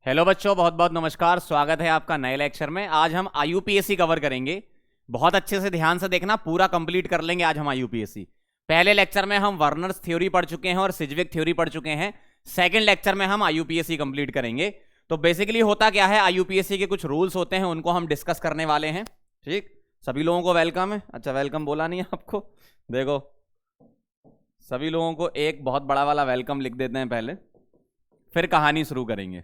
Hello बच्चों, बहुत बहुत नमस्कार। स्वागत है आपका नए लेक्चर में। आज हम आईयूपीएससी कवर करेंगे। बहुत अच्छे से ध्यान से देखना, पूरा कंप्लीट कर लेंगे आज हम आईयूपीएससी। पहले लेक्चर में हम वर्नर्स थ्योरी पढ़ चुके हैं और सिज्विक थ्योरी पढ़ चुके हैं। सेकंड लेक्चर में हम आईयूपीएससी कंप्लीट करेंगे। तो बेसिकली होता क्या है, आईयूपीएससी के कुछ रूल्स होते हैं, उनको हम डिस्कस करने वाले हैं। ठीक, सभी लोगों को वेलकम है। अच्छा, वेलकम बोला नहीं है आपको? देखो, सभी लोगों को एक बहुत बड़ा वाला वेलकम लिख देते हैं पहले, फिर कहानी शुरू करेंगे।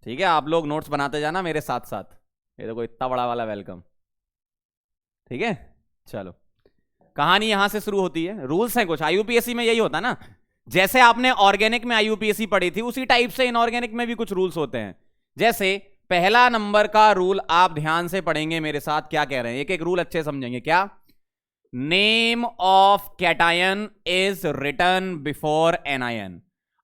ठीक है, आप लोग नोट्स बनाते जाना मेरे साथ साथ। ये देखो, इतना बड़ा वाला वेलकम। ठीक है, चलो, कहानी यहां से शुरू होती है। रूल्स हैं कुछ, आईयूपीएससी में यही होता ना। जैसे आपने ऑर्गेनिक में आईयूपीएससी पढ़ी थी, उसी टाइप से इनऑर्गेनिक में भी कुछ रूल्स होते हैं। जैसे पहला नंबर का रूल आप ध्यान से पढ़ेंगे मेरे साथ। क्या कह रहे हैं, एक एक रूल अच्छे समझेंगे। क्या? Name of cation is written before anion.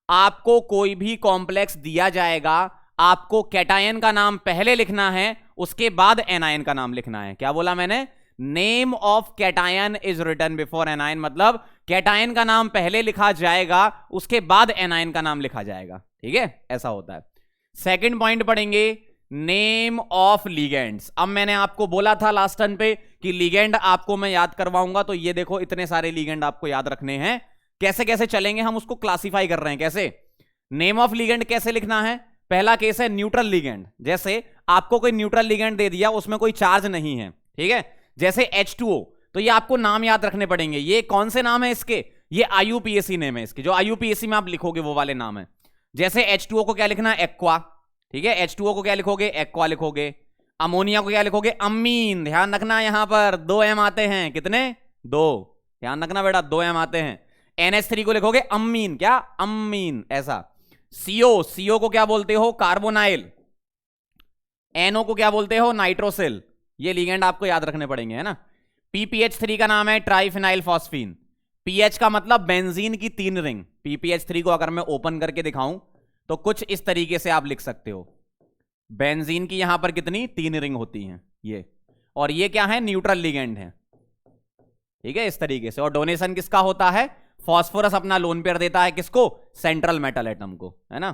आपको कोई भी कॉम्प्लेक्स दिया जाएगा, आपको कैटायन का नाम पहले लिखना है, उसके बाद एनायन का नाम लिखना है। क्या बोला मैंने? Name of cation is written before anion, मतलब कैटायन का नाम पहले लिखा जाएगा, उसके बाद एनायन का नाम लिखा जाएगा। ठीक है, ऐसा होता है। सेकंड पॉइंट पढ़ेंगे, नेम ऑफ लिगेंड्स। अब मैंने आपको बोला था लास्ट टर्न पे कि लिगेंड आपको मैं याद करवाऊंगा, तो ये देखो, इतने सारे लिगेंड आपको याद रखने हैं। कैसे कैसे चलेंगे, हम उसको क्लासिफाई कर रहे हैं। कैसे? नेम ऑफ लिगेंड कैसे लिखना है? पहला केस है न्यूट्रल लिगेंड। जैसे आपको कोई न्यूट्रल लिगेंड दे दिया, उसमें कोई चार्ज नहीं है, ठीक है, जैसे H2O, तो ये आपको नाम याद रखने पड़ेंगे। ये कौन से नाम है इसके? ये आईयूपीएससी नेम है इसके, जो आईयूपीएससी में आप लिखोगे वो वाले नाम है। जैसे H2O को क्या लिखना है? एक्वा। ठीक है, H2O को क्या लिखोगे? एक्वा लिखोगे। अमोनिया को क्या लिखोगे? अमीन। ध्यान रखना, यहां पर 2 M आते हैं। कितने? 2। ध्यान रखना बेटा, 2 M आते हैं। NH3 को लिखोगे अमीन। क्या? अमीन, ऐसा। सीओ को क्या बोलते हो? कार्बोनाइल। NO को क्या बोलते हो? नाइट्रोसिल। ये लिगेंड आपको याद रखने पड़ेंगे, है ना। PPH3 का नाम है ट्राइफिनाइल फॉस्फीन। PH का मतलब बेंजीन की 3 रिंग। PPH3 को अगर मैं ओपन करके दिखाऊं तो कुछ इस तरीके से आप लिख सकते हो। बेंजीन की यहां पर कितनी? 3 रिंग होती हैं ये। और ये क्या है? न्यूट्रल लिगेंड है। ठीक है, इस तरीके से। और डोनेशन किसका होता है? फास्फोरस अपना लोन पेयर देता है किसको? सेंट्रल मेटल एटम को, है ना।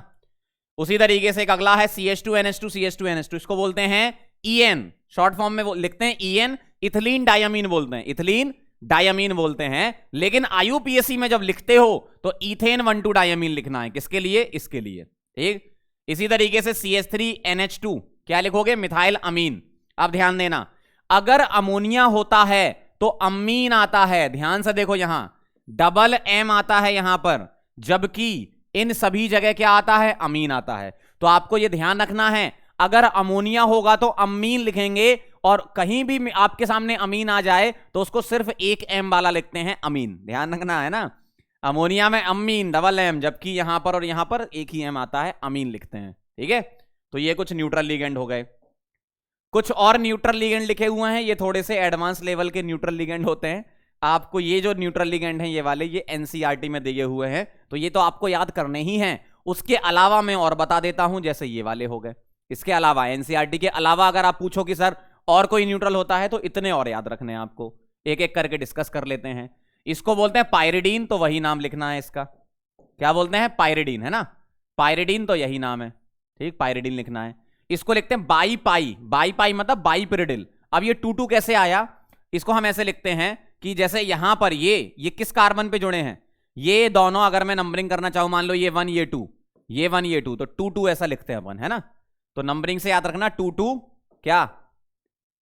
उसी तरीके से एक अगला है CH2NH2 CH2NH2, इसको बोलते हैं EN। शॉर्ट फॉर्म में वो लिखते हैं EN, इथिलीन डायमीन बोलते हैं, इथिलीन डायमीन बोलते हैं। लेकिन आईयूपीएससी में जब लिखते हो तो इथेन 1,2 डायमीन लिखना है। किसके लिए? इसके लिए। ठीक, इसी तरीके से CH3NH2 क्या लिखोगे? मिथाइल अमीन। अब ध्यान देना, अगर अमोनिया होता है तो अमीन आता है। ध्यान से देखो, यहां डबल M आता है यहां पर, जबकि इन सभी जगह क्या आता है? अमीन आता है। तो आपको यह ध्यान रखना है, अगर अमोनिया होगा तो अमीन लिखेंगे, और कहीं भी आपके सामने अमीन आ जाए तो उसको सिर्फ एक M वाला लिखते हैं, अमीन। ध्यान रखना, है ना। अमोनिया में अमीन डबल M, जबकि यहां पर और यहां पर एक ही M आता है, अमीन लिखते हैं। ठीक है, तो ये कुछ न्यूट्रल लिगेंड हो गए। कुछ और न्यूट्रल लिगेंड लिखे हुए हैं, ये थोड़े से एडवांस लेवल के न्यूट्रल लिगेंड होते हैं। आपको ये जो न्यूट्रल लिगेंड हैं, ये वाले, ये एनसीईआरटी में दिए हुए हैं, तो ये तो आपको याद करने ही हैं। उसके अलावा मैं और बता देता हूं, जैसे ये वाले हो गए। इसके अलावा, एनसीईआरटी के अलावा अगर आप पूछो कि सर और कोई न्यूट्रल होता है, तो इतने और याद रखने हैं आपको। एक एक करके डिस्कस कर लेते हैं। इसको बोलते हैं पायरिडीन, तो वही नाम लिखना है इसका। क्या बोलते हैं? पायरिडीन, है ना। पायरिडीन तो यही नाम है। ठीक, पायरिडीन लिखना है। इसको लिखते हैं बाई पाई। बाई पाई मतलब बाईपिरिडिल। अब ये 2 कैसे आया? इसको हम ऐसे लिखते हैं कि जैसे यहां पर ये किस कार्बन पे जुड़े हैं? ये दोनों अगर मैं नंबरिंग करना चाहूं, मान लो ये 1 ये 2, ये 1 ये 2, तो 2 ऐसा लिखते हैं अपन, है ना। तो नंबरिंग से याद रखना, 2 क्या?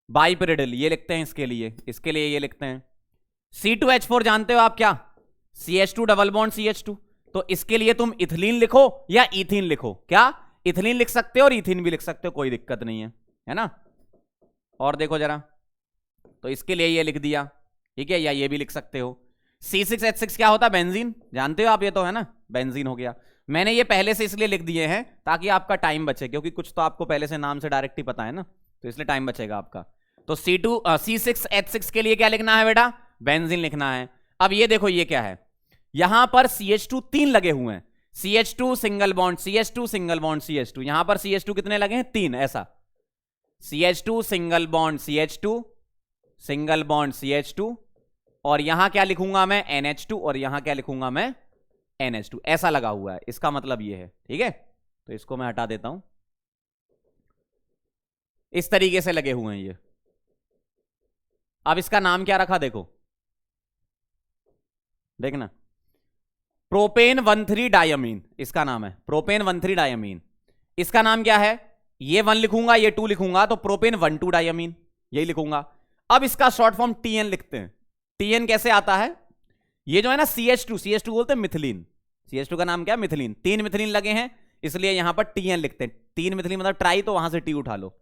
बाईपिरिडिल, ये लिखते हैं इसके लिए ये लिखते हैं। C2H4 जानते हो आप? क्या? CH2 डबल बॉन्ड CH2, तो इसके लिए तुम इथिलीन लिखो या इथीन लिखो। क्या? इथिलीन लिख सकते हो और इथीन भी लिख सकते हो, कोई दिक्कत नहीं है ना। और देखो जरा, तो इसके लिए ये लिख दिया, ठीक है, या ये भी लिख सकते हो। C6H6 क्या होता है? बेंजीन। जानते हो आप, ये तो है ना, बेंजीन हो गया। मैंने ये पहले से इसलिए लिख दिए हैं ताकि आपका टाइम बचे, क्योंकि कुछ तो आपको पहले से नाम से डायरेक्ट ही पता है ना, तो इसलिए टाइम बचेगा आपका। तो C6H6 के लिए क्या लिखना है बेटा? बेंजीन लिखना है। अब ये देखो, ये क्या है? यहां पर CH2 3 लगे हुए हैं। CH2 single bond CH2 single bond CH2, यहां पर CH2 कितने लगे हैं? 3, ऐसा। CH2 single bond CH2 single bond CH2, और यहां क्या लिखूंगा मैं? NH2, और यहां क्या लिखूंगा मैं? NH2, ऐसा लगा हुआ है। इसका मतलब ये है, ठीक है। तो इसको मैं हटा देता हूं। इस तरीके से लगे हुए हैं ये। अब इसका नाम क्या रखा देखो, देखना, प्रोपेन 1,3 डायमीन इसका नाम है, प्रोपेन 1,3 डायमीन। इसका नाम क्या है, ये 1 लिखूंगा ये 2 लिखूंगा तो प्रोपेन 1,2 डायमीन यही लिखूंगा। अब इसका शॉर्ट फॉर्म टीएन लिखते हैं। टीएन कैसे आता है, ये जो है ना CH2 बोलते हैं मिथिलीन, CH2 का नाम क्या है मिथिलीन, 3 मिथिलीन लगे हैं इसलिए यहां पर टीएन लिखते हैं। 3 मिथिलीन मतलब ट्राई, तो वहां से टी उठा लो।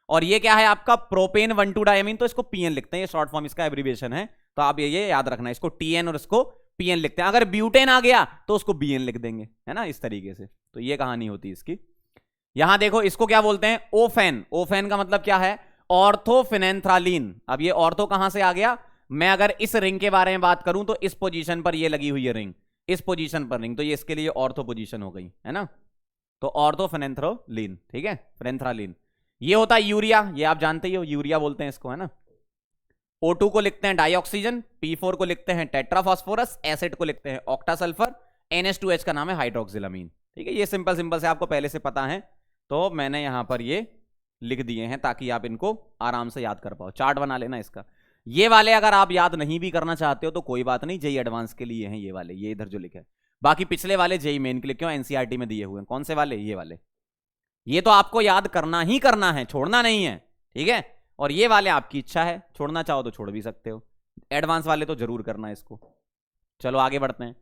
और ये क्या है आपका प्रोपेन 1,2 डायमीन, तो इसको पीएन लिखते हैं, ये शॉर्ट फॉर्म इसका एब्रीविएशन है। तो आप ये याद रखना, इसको टीएन और इसको पीएन लिखते हैं। अगर ब्यूटेन आ गया तो उसको बीएन लिख देंगे, है ना, इस तरीके से। तो ये कहानी होती है इसकी। यहां देखो इसको क्या बोलते हैं, ओफेन। ओफेन का मतलब क्या है, ऑर्थोफिनेंथ्रालीन। अब ये ऑर्थो कहां से आ गया, मैं अगर इस रिंग के बारे में बात करूं तो इस पोजीशन पर ये लगी हुई है रिंग, इस पोजीशन पर रिंग, तो ये इसके लिए ऑर्थो पोजीशन हो गई, है ना। तो ऑर्थोफिनेंथ्रोलीन, ठीक है, फिनेंथ्रालीन। ये होता है यूरिया, ये आप जानते ही हो, यूरिया बोलते हैं इसको, है ना। O2 को लिखते हैं डाइऑक्सीजन, P4 को लिखते हैं टेट्राफॉस्फोरस, एसिड को लिखते हैं ऑक्टासल्फर, NH2H का नाम है हाइड्रोक्सिलामीन। ठीक है, ये सिंपल सिंपल से आपको पहले से पता है, तो मैंने यहां पर ये लिख दिए हैं ताकि आप इनको आराम से याद कर पाओ। चार्ट बना लेना इसका। ये वाले अगर आप याद नहीं भी करना चाहते हो तो कोई बात नहीं, जेई एडवांस के लिए हैं ये वाले, ये इधर जो लिखे हैं। बाकी पिछले वाले जेई मेन के लिए क्यों एनसीईआरटी में दिए हुए हैं। कौन से वाले, ये वाले। ये तो आपको याद करना ही करना है, छोड़ना नहीं है, ठीक है। और ये वाले आपकी इच्छा है, छोड़ना चाहो तो छोड़ भी सकते हो। एडवांस वाले तो जरूर करना है इसको। चलो आगे बढ़ते हैं।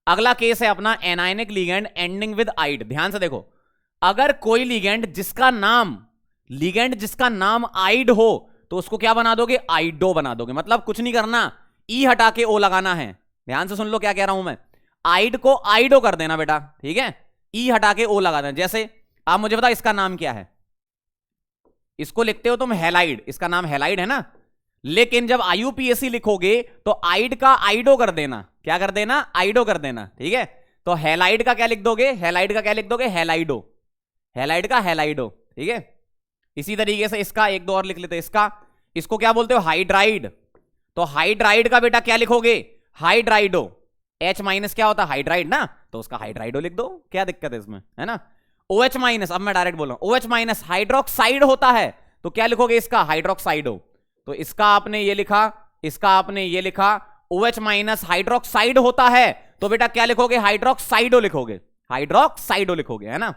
अगला केस है अपना एनायनिक लिगेंड एंडिंग विद आइड। ध्यान से देखो, अगर कोई लिगेंड जिसका नाम आइड हो तो उसको क्या बना दोगे, आइडो बना दोगे। मतलब कुछ नहीं करना, ई हटा के ओ लगाना है। ध्यान से सुन लो क्या कह रहा हूं मैं, आइड को आइडो कर देना बेटा, ठीक है, ई हटा के ओ लगा देना। जैसे आप मुझे बताओ इसका नाम क्या है, इसको लिखते हो तुम हैलाइड, इसका नाम हैलाइड है ना, लेकिन जब आईयूपीएसी लिखोगे तो आइड का आइडो कर देना। क्या कर देना, आइडो कर देना, ठीक है। तो हैलाइड का क्या लिख दोगे, हैलाइड का क्या लिख दोगे, हैलाइडो, हैलाइड का हैलाइडो, ठीक है। इसी तरीके से इसका एक दो और लिख लेते हैं। इसको क्या बोलते हो, हाइड्राइड। तो हाइड्राइड का बेटा क्या लिखोगे, हाइड्राइडो। H माइनस क्या होता है, हाइड्राइड ना, तो उसका हाइड्राइडो लिख दो, क्या दिक्कत है इसमें, है ना। OH माइनस, अब मैं डायरेक्ट बोल रहा हूं, OH माइनस हाइड्रोक्साइड होता है, तो क्या लिखोगे इसका, हाइड्रोक्साइडो। तो इसका आपने ये लिखा, इसका आपने ये लिखा, OH माइनस हाइड्रोक्साइड होता है, तो बेटा क्या लिखोगे, हाइड्रोक्साइडो लिखोगे, हाइड्रोक्साइडो लिखोगे, है ना।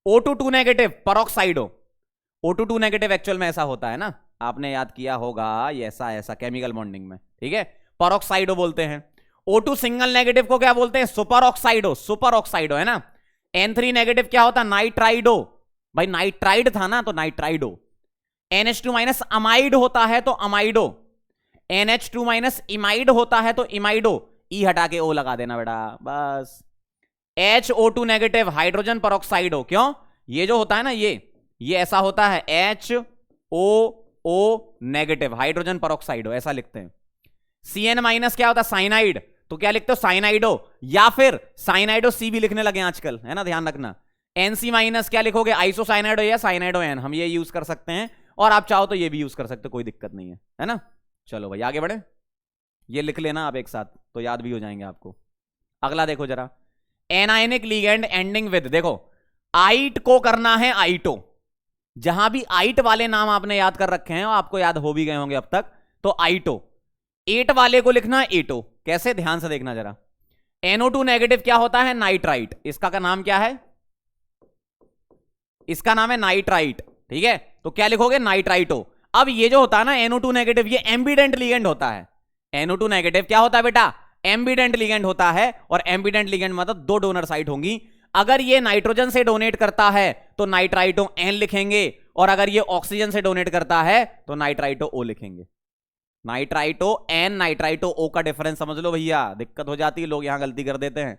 O2 negative परऑक्साइडो, O2 negative actual में ऐसा होता है ना, आपने याद किया होगा, ये ऐसा ऐसा केमिकल बॉन्डिंग में, ठीक है, परऑक्साइडो बोलते हैं। O2 सिंगल नेगेटिव को क्या बोलते हैं, सुपर ऑक्साइडो, सुपर ऑक्साइडो, है ना। N3 नेगेटिव क्या होता है, नाइट्राइडो, भाई नाइट्राइड था ना तो नाइट्राइडो। NH2 माइनस अमाइड होता है तो अमाइडो, NH2 माइनस इमाइड होता है तो इमाइडो, ई हटा के ओ लगा देना बेटा, बस। HO2 नेगेटिव हाइड्रोजन परऑक्साइडो, क्यों, ये जो होता है ना ये ऐसा होता है, HOO नेगेटिव हाइड्रोजन परऑक्साइडो, ऐसा लिखते हैं। CN माइनस क्या होता है, साइनाइड, तो क्या लिखते हो, साइनाइडो, या फिर साइनाइडो सी भी लिखने लगे आजकल, है ना, ध्यान रखना। NC माइनस क्या लिखोगे, आइसोसाइनाइडो या साइनाइडो एन, हम ये यूज कर सकते हैं, और आप चाहो तो ये भी यूज कर सकते हो, कोई दिक्कत नहीं है ना। चलो भाई आगे बढ़े, ये लिख लेना आप एक साथ तो याद भी हो जाएंगे आपको। अगला देखो जरा, एनायनिक लिगेंड एंडिंग विद, देखो आइट को करना है आइटो। जहां भी आइट वाले नाम आपने याद कर रखे हैं, आपको याद हो भी गए होंगे अब तक, तो आइटो। 8 वाले को लिखना है एटो। कैसे, ध्यान से देखना जरा। NO2 नेगेटिव क्या होता है, नाइट्राइट, इसका का नाम क्या है, इसका नाम है नाइट्राइट, ठीक है। तो क्या लिखोगे, नाइट्राइटो। अब ये जो होता है ना NO2 नेगेटिव, ये एम्बिडेंट लिगेंड होता है। NO2 नेगेटिव क्या होता है बेटा, एम्बिडेंट लिगेंड होता है, और एम्बिडेंट लिगेंड मतलब 2 डोनर साइट होंगी। अगर ये नाइट्रोजन से डोनेट करता है तो नाइट्राइटो N लिखेंगे, और अगर ये ऑक्सीजन से डोनेट करता है तो नाइट्राइटो O लिखेंगे। नाइट्राइटो N नाइट्राइटो O का डिफरेंस समझ लो भैया, दिक्कत हो जाती है, लोग यहां गलती कर देते हैं।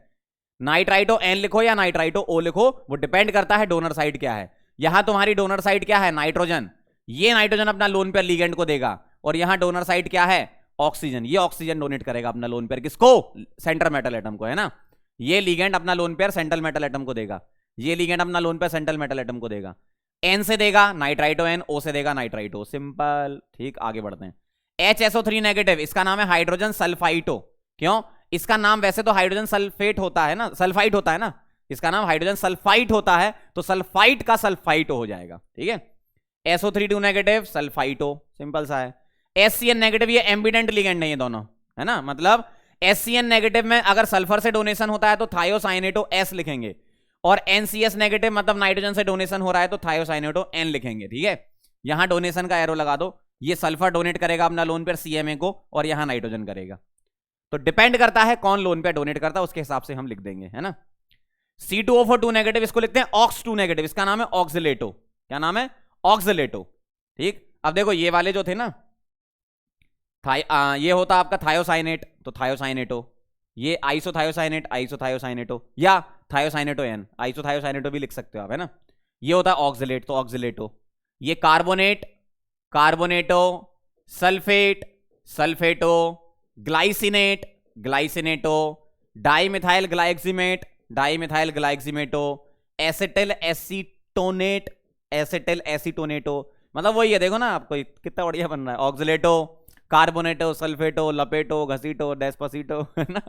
नाइट्राइटो N लिखो या नाइट्राइटो O लिखो, वो डिपेंड करता है डोनर साइट क्या है। यहां तुम्हारी डोनर साइट क्या है, नाइट्रोजन, ये नाइट्रोजन अपना लोन पेयर लिगेंड को देगा, और यहां डोनर साइट क्या है, ऑक्सीजन, ये ऑक्सीजन डोनेट करेगा अपना लोन पेयर, किसको, सेंट्रल मेटल एटम को, है ना। ये लिगेंड अपना lone pair central metal atom को देगा, ये लिगेंड अपना lone pair central metal atom को देगा। N से देगा नाइट्राइटो N, O से देगा नाइट्राइटो, सिंपल। ठीक, आगे बढ़ते हैं। HSO3 नेगेटिव, इसका नाम है हाइड्रोजन सल्फाइटो। क्यों, इसका नाम वैसे तो हाइड्रोजन सल्फेट होता है ना, सल्फाइट होता है ना, इसका नाम हाइड्रोजन सल्फाइड होता है, तो सल्फाइड का सल्फाइटो हो जाएगा। ठीक है, SO3 नेगेटिव सल्फाइटो, सिंपल सा है। SCN नेगेटिव, ये एम्बिडेंट लिगेंड है ये दोनों, है ना, मतलब SCN नेगेटिव में अगर सल्फर से डोनेशन होता है तो थायोसाइनेटो S लिखेंगे, और NCS नेगेटिव मतलब नाइट्रोजन से डोनेशन हो रहा है तो थायोसाइनेटो N लिखेंगे। ठीक है, यहां डोनेशन का एरो लगा दो, ये सल्फर डोनेट करेगा अपना लोन पेयर CMA को, और यहां नाइट्रोजन करेगा। तो डिपेंड करता है कौन लोन पेयर डोनेट करता है, उसके हिसाब से हम लिख देंगे, है ना। C2O4 नेगेटिव, इसको लिखते हैं ऑक्स 2 नेगेटिव, इसका नाम है ऑक्सिलेटो। क्या नाम है? ऑक्सिलेटो। ठीक, अब देखो ये वाले जो थे ना, ये होता आपका थायोसाइनेट, तो थायोसाइनेटो, ये आइसोथायोसाइनेट, आइसोथायोसाइनेटो, या थायोसाइनेटो N, आइसोथायोसाइनेटो भी लिख सकते हो आप, है ना। ये होता है ऑक्सिलेट, तो ऑक्सिलेटो। ये carbonate, carbonato, sulphate, sulphato, glycinate, glycinato, dimethyl glyoximate, dimethyl glyoximato, acetyl acetonate, acetyl acetonato, मतलब वही है, देखो ना आपको कितना बढ़िया बन रहा है। ऑक्सिलेटो, कार्बोनेटो, सल्फेटो, लपेटो, घसीटो, डेस्पासीटो, है ना।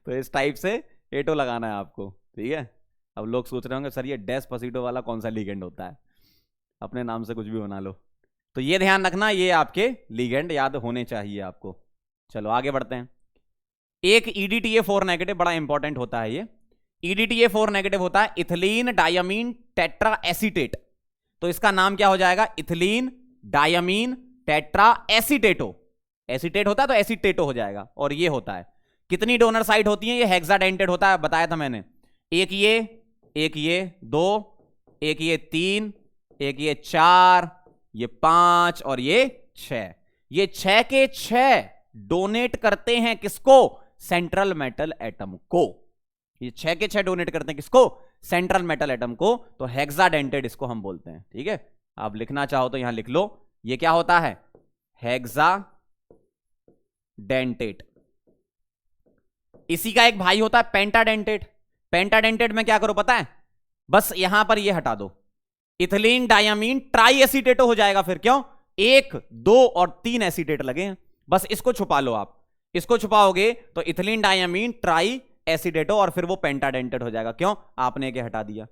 तो इस टाइप से एटो लगाना है आपको। ठीक है, अब लोग सोच रहे होंगे सर ये डेस्पासीटो वाला कौन सा लिगेंड होता है, अपने नाम से कुछ भी बना लो। तो ये ध्यान रखना, ये आपके लिगेंड याद होने चाहिए आपको। चलो आगे बढ़ते हैं। एक EDTA4 नेगेटिव बड़ा इंपॉर्टेंट होता है। ये EDTA4 नेगेटिव होता है इथिलीन डायमीन टेट्रा एसीटेट, तो इसका नाम क्या हो जाएगा? Ethylene diamine tetra acetato. Acetate होता है तो एसीटेटो हो जाएगा। और ये होता है, कितनी डोनर साइट होती है? ये हेक्साडेंटेड होता है, बताया था मैंने। एक ये 2, एक ये 3, एक ये 4, ये 5 और ये 6। ये 6 के 6 डोनेट करते हैं किसको? सेंट्रल मेटल एटम को। ये 6 के 6 डोनेट करते हैं किसको? सेंट्रल मेटल एटम को। तो हेक्साडेंटेड इसको हम बोलते हैं। ठीक है, आप लिखना चाहो तो यहां लिख लो, ये क्या होता है? हेक्साडेंटेट। इसी का एक भाई होता है पेंटाडेंटेट। पेंटाडेंटेट में क्या करो पता है? बस यहां पर ये हटा दो, इथिलीन डायमीन ट्राई एसीटेटो हो जाएगा। फिर क्यों? 1, 2 और 3 एसीटेट लगे हैं, बस इसको छुपा लो आप। इसको छुपाओगे तो इथिलीन डायमीन ट्राई एसीटेटो और फिर वो पेंटाडेंटेड हो जाएगा। क्यों? आपने क्या हटा दिया।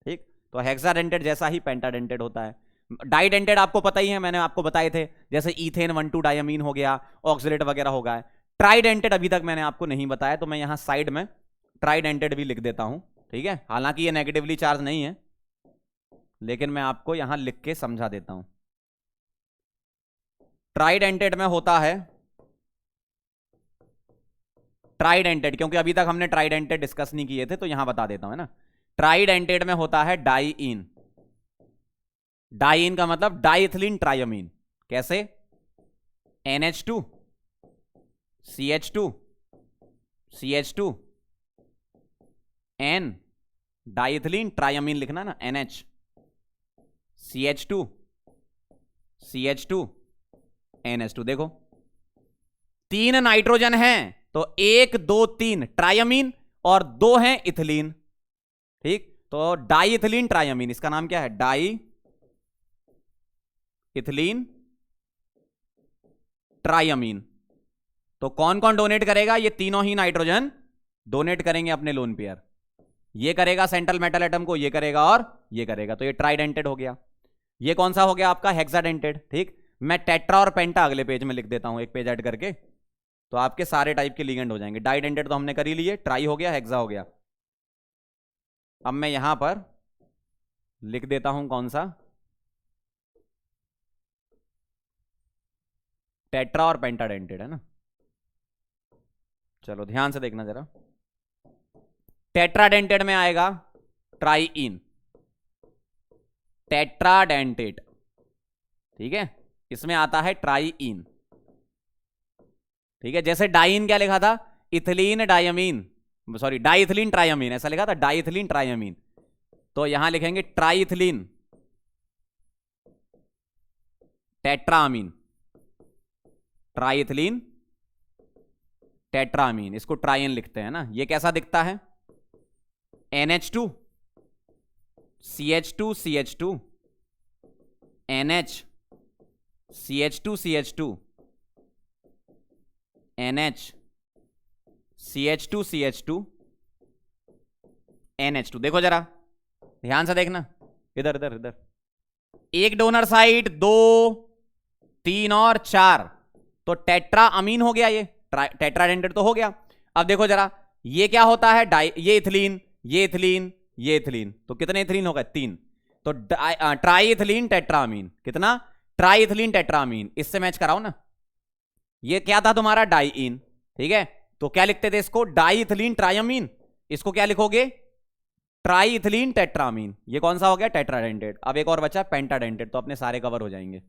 ठीक, तो हेक्साडेंटेड जैसा ही पेंटाडेंटेड होता है। डाइडेंटेड आपको पता ही है, मैंने आपको बताए थे, जैसे इथेन 1,2 डायमीन हो गया, ऑक्सिलेट वगैरह हो गया। ट्राइडेंटेड अभी तक मैंने आपको नहीं बताया, तो मैं यहां साइड में ट्राइडेंटेड भी लिख देता हूं। ठीक है, हालांकि ये नेगेटिवली चार्ज नहीं है, लेकिन मैं आपको यहां लिख के समझा देता हूं। ट्राइडेंटेड में होता है ट्राइडेंटेड, क्योंकि अभी तक हमने ट्राइडेंटेड डिस्कस नहीं किए थे, तो यहां बता देता हूं, है ना। ट्राइडेंटेड में होता है डाइइन। डाइइन का मतलब डाइथिलीन ट्रायमीन। कैसे? NH2 CH2 CH2 N, diethylene ट्रायमीन लिखना ना, NH CH2 CH2 NH2। देखो 3 नाइट्रोजन हैं, तो 1 2 3 ट्रायमीन और 2 हैं इथिलीन। ठीक, तो डाइथिलीन ट्रायमीन, इसका नाम क्या है? Di ethylene triamine. तो कौन कौन डोनेट करेगा? ये तीनों ही नाइट्रोजन डोनेट करेंगे अपने लोन पेयर। ये करेगा सेंट्रल मेटल एटम को, ये करेगा और ये करेगा, तो ये ट्राइडेंटेड हो गया। ये कौन सा हो गया आपका? हेक्साडेंटेड। ठीक, मैं टेट्रा और पेंटा अगले पेज में लिख देता हूं, एक पेज ऐड करके, तो आपके सारे टाइप के लिगेंड हो जाएंगे। डाइडेंटेड तो हमने कर ही लिए, ट्राई हो गया, हेक्सा हो गया। अब मैं यहां पर लिख देता हूं कौन सा? टेट्रा और पेंटाडेंटेड, है ना। चलो ध्यान से देखना जरा। टेट्राडेंटेड में आएगा ट्राइइन, टेट्राडेंटेड। ठीक है, इसमें आता है ट्राइइन। ठीक है, जैसे डाइन क्या लिखा था? इथिलीन डायमीन, सॉरी डाइथिलीन ट्रायमीन, ऐसा लिखा था, डाइथिलीन ट्रायमीन। तो यहां लिखेंगे ट्राइथिलीन टेट्रामीन, ट्राइथिलीन टेट्रामीन, इसको ट्राइन लिखते हैं ना। ये कैसा दिखता है? NH2 CH2 CH2 NH CH2 CH2 NH CH2 CH2 NH2। देखो जरा ध्यान से देखना, इधर इधर इधर, एक डोनर साइट, 2 3 और 4, तो टेट्रा अमीन हो गया, ये टेट्राडेंटेड तो हो गया। अब देखो जरा ये क्या होता है, ये इथिलीन, ये इथिलीन, ये इथिलीन, तो कितने इथिलीन हो गए, 3, तो ट्राई इथिलीन टेट्रामीन, कितना, ट्राई इथिलीन टेट्रामीन, इससे मैच कराओ ना। ये क्या था तुम्हारा, डाइईन, ठीक है, तो क्या लिखते थे इसको, डाई इथिलीन ट्राइअमीन, इसको क्या लिखोगे, ट्राई इथिलीन टेट्रामीन। ये कौन सा हो गया, टेट्राडेंटेड। अब एक और बचा पेंटाडेंटेड, तो अपने सारे कवर हो जाएंगे,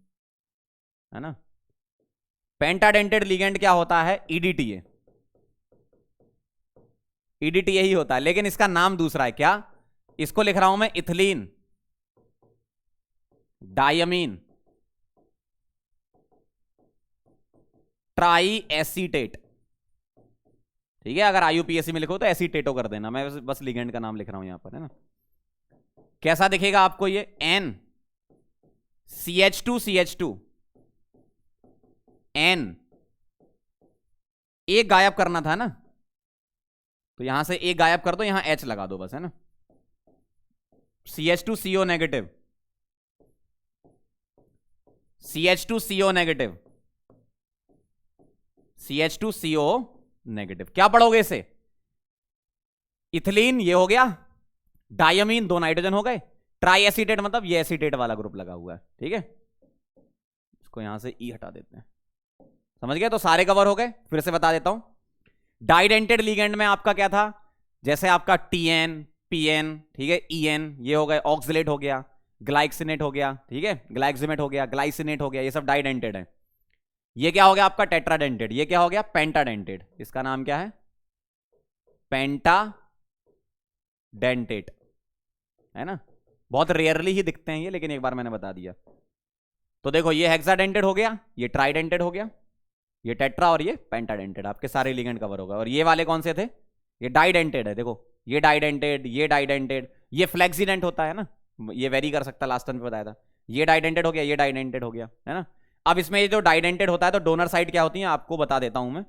है ना। पेंटाडेंटेड लिगेंड क्या होता है, ईडीटीए, ईडीटीए ही होता है, लेकिन इसका नाम दूसरा है, क्या, इसको लिख रहा हूं मैं इथिलीन डायमीन ट्राई एसीटेट, ठीक है। अगर आईयूपीएससी में लिखो तो एसीटेटो कर देना, मैं बस लिगेंड का नाम लिख रहा हूं यहां पर, है ना। कैसा दिखेगा आपको ये, N CH2 N, एक गायब करना था ना, तो यहां से एक गायब कर दो, यहां H लगा दो बस, है ना। CH2CO negative, CH2CO negative, CH2CO negative. क्या पढ़ोगे इसे, इथिलीन ये हो गया, डायमीन 2 नाइट्रोजन हो गए, ट्राई एसीटेट मतलब ये एसीटेट वाला ग्रुप लगा हुआ है, ठीक है। इसको यहां से E हटा देते हैं, समझ गए, तो सारे कवर हो गए। फिर से बता देता हूं, डाइडेंटेड लिगेंड में आपका क्या था, जैसे आपका TN PN, ठीक है, EN ये हो गए, ऑक्सिलेट हो गया, ग्लाइक्सिनेट हो गया, ठीक है, ग्लाइक्सिमेट हो गया, ग्लाइसिनेट हो गया, ये सब डाइडेंटेड है। ये क्या हो गया आपका टेट्राडेंटेड, ये क्या हो गया पेंटाडेंटेड, इसका नाम क्या है, पेंटाडेंटेट, है ना। बहुत रेयरली ही दिखते हैं ये, लेकिन एक बार मैंने बता दिया। तो देखो ये हेक्साडेंटेड हो गया, ये ट्राइडेंटेड हो गया, ये टेट्रा और ये पेंटाडेंटेड, आपके सारे लिगेंड कवर होगा। और ये वाले कौन से थे, ये डाइडेंटेड है, देखो ये डाइडेंटेड, ये डाइडेंटेड, ये फ्लेक्सीडेंट होता है ना, ये वेरी कर सकता, लास्ट टाइम पे बताया था। ये डाइडेंटेड हो गया, ये डाइडेंटेड हो गया, है ना। अब इसमें ये जो डाइडेंटेड होता है, तो डोनर साइट क्या होती है आपको बता देता हूं मैं।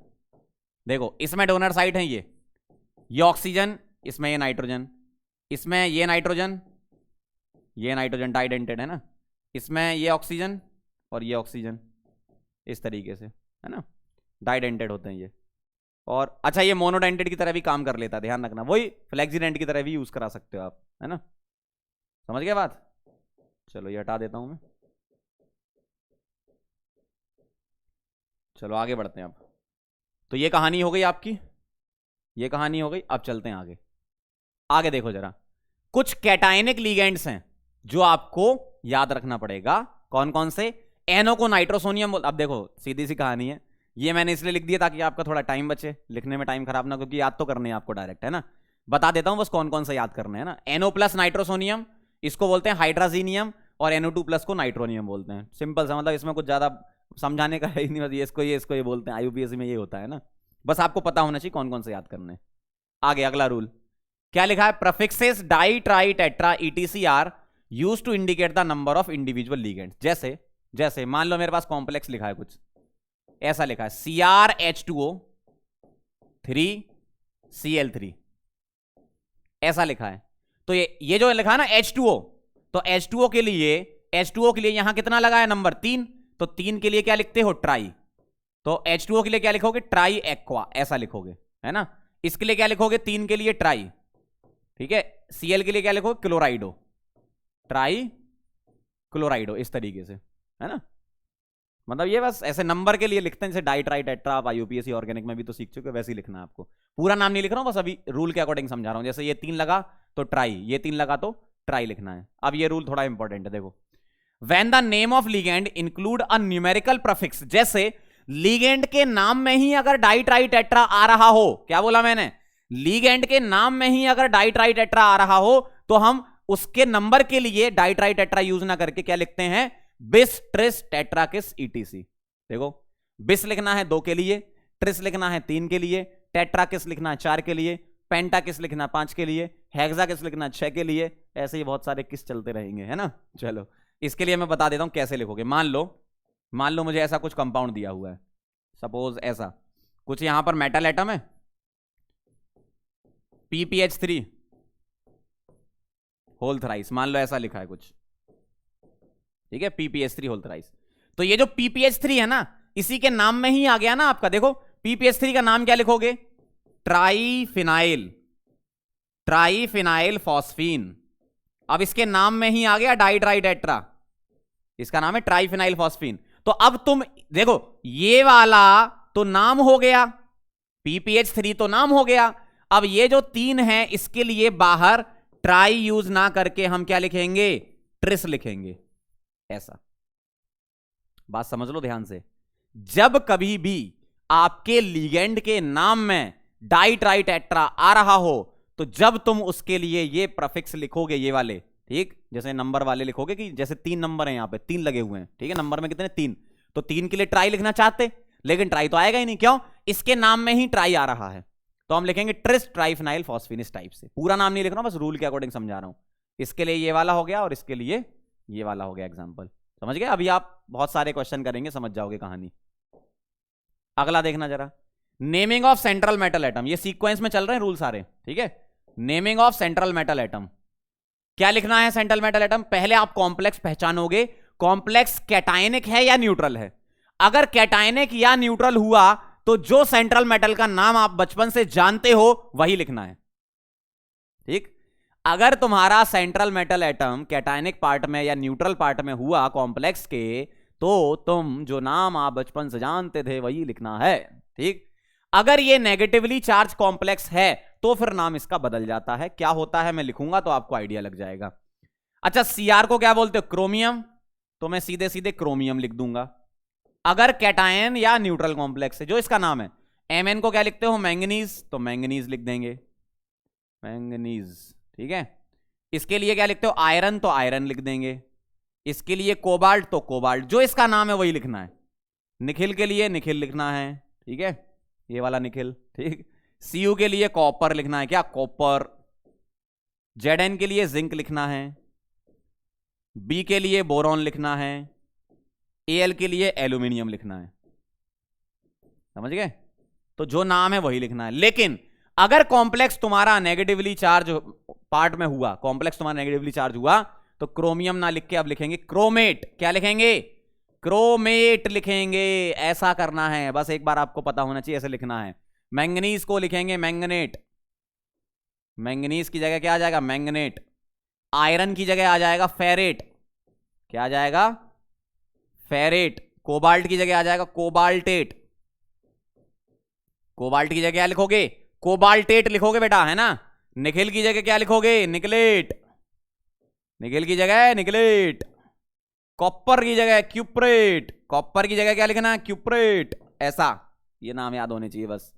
देखो इसमें डोनर साइट है ये ऑक्सीजन, इसमें ये नाइट्रोजन, इसमें ये नाइट्रोजन, ये नाइट्रोजन डाइडेंटेड है ना, इसमें ये ऑक्सीजन और ये ऑक्सीजन, इस तरीके से, है ना, डाइडेंटेड होते हैं ये। और अच्छा ये मोनोडेंटेड की तरह भी काम कर लेता है, ध्यान रखना, वही फ्लेक्सीडेंट की तरह भी यूज करा सकते हो आप, है ना, समझ गए बात। चलो ये हटा देता हूं मैं, चलो आगे बढ़ते हैं अब। तो ये कहानी हो गई आपकी, ये कहानी हो गई। अब चलते हैं आगे। आगे देखो जरा, कुछ कैटायनिक लिगेंड्स हैं जो आपको याद रखना पड़ेगा। कौन कौन से, एनओ को नाइट्रोसोनियम बोल, अब देखो सीधी सी कहानी है, ये मैंने इसलिए लिख दिया ताकि आपका थोड़ा टाइम बचे, लिखने में टाइम खराब ना, क्योंकि याद तो करने हैं आपको डायरेक्ट, है ना। बता देता हूं बस कौन कौन सा याद करना है ना। NO प्लस नाइट्रोसोनियम, इसको बोलते हैं हाइड्राजीनियम, और NO2 प्लस को नाइट्रोनियम बोलते हैं। सिंपल सा, मतलब इसमें कुछ ज्यादा समझाने का है ही नहीं, बस इसको ये बोलते हैं, आईयूपीएससी में ये होता है ना, बस आपको पता होना चाहिए कौन कौन से याद करने। आगे अगला रूल क्या लिखा है, prefixes di tri tetra ETC are used to indicate the number of individual ligands. जैसे जैसे मान लो मेरे पास कॉम्प्लेक्स लिखा है कुछ, ऐसा लिखा है CrH2O 3Cl3, ऐसा लिखा है। तो ये जो लिखा है ना H2O, तो H2O के लिए यहां कितना लगा है, नंबर 3, तो 3 के लिए क्या लिखते हो, ट्राई, तो H2O के लिए क्या लिखोगे, ट्राई एक्वा, ऐसा लिखोगे, है ना। इसके लिए क्या लिखोगे, 3 के लिए ट्राई, ठीक है। Cl के लिए क्या लिखोगे, क्लोराइडो, ट्राई क्लोराइडो, इस तरीके से, है ना। मतलब ये बस ऐसे नंबर के लिए लिखते हैं, जैसे डाई ट्राई टेट्रा, आप आईयूपीएससी ऑर्गेनिक में भी तो सीख चुके हो, वैसे ही लिखना है आपको। पूरा नाम नहीं लिख रहा हूं, बस अभी रूल के अकॉर्डिंग समझा रहा हूं। जैसे ये 3 लगा तो ट्राई, ये 3 लगा तो ट्राई लिखना है। अब ये रूल थोड़ा इंपॉर्टेंट है, देखो, when the name of ligand include a numerical prefix, जैसे लिगेंड के नाम में ही अगर डाई ट्राई टेट्रा आ रहा हो, क्या बोला मैंने, लिगेंड के नाम में ही अगर डाई ट्राई टेट्रा आ रहा हो, तो हम उसके नंबर के लिए डाई ट्राई टेट्रा यूज ना करके क्या लिखते हैं, बिस ट्रिस टेट्राकिस ETC। देखो बिस लिखना है 2 के लिए, ट्रिस लिखना है 3 के लिए, टेट्राकिस लिखना है 4 के लिए, पेंटाकिस लिखना 5 के लिए, हेक्साकिस लिखना 6 के लिए, ऐसे ही बहुत सारे किस चलते रहेंगे, है ना। चलो इसके लिए मैं बता देता हूं कैसे लिखोगे। मान लो मुझे ऐसा कुछ कंपाउंड दिया हुआ है, सपोज ऐसा कुछ, यहां पर मेटल एटम है PPH3, होल थ्राइस, मान लो ऐसा लिखा है कुछ, ठीक है, PPH3 होल थ्राइस। तो ये जो PPH3 है ना, इसी के नाम में ही आ गया ना आपका। देखो PPH3 का नाम क्या लिखोगे, ट्राइफिनाइल, ट्राइफिनाइल फॉस्फीन। अब इसके नाम में ही आ गया डाई ट्राई टेट्रा, इसका नाम है ट्राइफिनाइल फॉस्फीन। तो अब तुम देखो, ये वाला तो नाम हो गया, PPH3 तो नाम हो गया। अब ये जो 3 है इसके लिए बाहर ट्राई यूज ना करके हम क्या लिखेंगे, ट्रिस लिखेंगे। ऐसा बात समझ लो ध्यान से। जब कभी भी आपके लिगेंड के नाम में डाई ट्राई टेट्रा आ रहा हो, तो जब तुम उसके लिए ये प्रीफिक्स लिखोगे, ये वाले, ठीक, जैसे नंबर वाले लिखोगे कि जैसे 3 नंबर हैं, यहां पे 3 लगे हुए हैं, ठीक है, नंबर में कितने 3, तो 3 के लिए ट्राई लिखना चाहते, लेकिन ट्राई तो आएगा ही नहीं, क्यों, इसके नाम में ही ट्राई आ रहा है। तो हम लिखेंगे ट्रिस ट्राइफिनाइल फॉस्फीन, इस टाइप से। पूरा नाम नहीं लिख रहा हूं, बस रूल के अकॉर्डिंग समझा रहा हूं। इसके लिए ये वाला हो गया और इसके लिए ये वाला हो गया एग्जाम्पल, समझ गए। अभी आप बहुत सारे क्वेश्चन करेंगे, समझ जाओगे कहानी। अगला देखना जरा, naming of central metal atom. ये सीक्वेंस में चल रहे हैं रूल सारे, ठीक है। Naming of central metal atom, क्या लिखना है सेंट्रल मेटल एटम, पहले आप कॉम्प्लेक्स पहचानोगे, कॉम्प्लेक्स कैटायनिक है या न्यूट्रल है। अगर कैटायनिक या न्यूट्रल हुआ तो जो सेंट्रल मेटल का नाम आप बचपन से जानते हो वही लिखना है, ठीक। अगर तुम्हारा central metal atom cationic part में या न्यूट्रल पार्ट में हुआ कॉम्प्लेक्स के, तो तुम जो नाम आप बचपन से जानते थे वही लिखना है, ठीक। अगर ये नेगेटिवली चार्ज कॉम्प्लेक्स है तो फिर नाम इसका बदल जाता है। क्या होता है मैं लिखूंगा तो आपको आइडिया लग जाएगा। अच्छा, Cr को क्या बोलते हो, क्रोमियम, तो मैं सीधे सीधे क्रोमियम लिख दूंगा। अगर कैटायन या न्यूट्रल कॉम्प्लेक्स है जो इसका नाम है, Mn को क्या लिखते हो, मैंगनीज, तो मैंगनीज लिख देंगे, मैंगनीज, ठीक है। इसके लिए क्या लिखते हो, आयरन, तो आयरन लिख देंगे। इसके लिए कोबाल्ट, तो कोबाल्ट, जो इसका नाम है वही लिखना है। निखिल के लिए निखिल लिखना है, ठीक है, ये वाला निखिल, ठीक। Cu के लिए कॉपर लिखना है, क्या, कॉपर। Zn के लिए जिंक लिखना है। B के लिए बोरॉन लिखना है। Al के लिए एल्यूमिनियम लिखना है, समझ गए। तो जो नाम है वही लिखना है। लेकिन अगर कॉम्प्लेक्स तुम्हारा नेगेटिवली चार्ज पार्ट में हुआ, कॉम्प्लेक्स तुम्हारा नेगेटिवली चार्ज हुआ, तो क्रोमियम ना लिख के अब लिखेंगे क्रोमेट। क्या लिखेंगे, क्रोमेट लिखेंगे। ऐसा करना है, बस एक बार आपको पता होना चाहिए, ऐसे लिखना है। मैंगनीज को लिखेंगे मैंगनेट, मैंगनीज की जगह क्या आ जाएगा, मैंगनेट। आयरन की जगह आ जाएगा फेरेट, क्या आ जाएगा, फेरेट। कोबाल्ट की जगह आ जाएगा कोबाल्टेट, कोबाल्ट की जगह क्या लिखोगे, कोबाल्टेट लिखोगे बेटा, है ना। निखिल की जगह क्या लिखोगे, निकलेट, निखिल की जगह निकलेट। कॉपर की जगह क्यूप्रेट, कॉपर की जगह क्या लिखना है, क्यूप्रेट। ऐसा ये नाम याद होने चाहिए बस।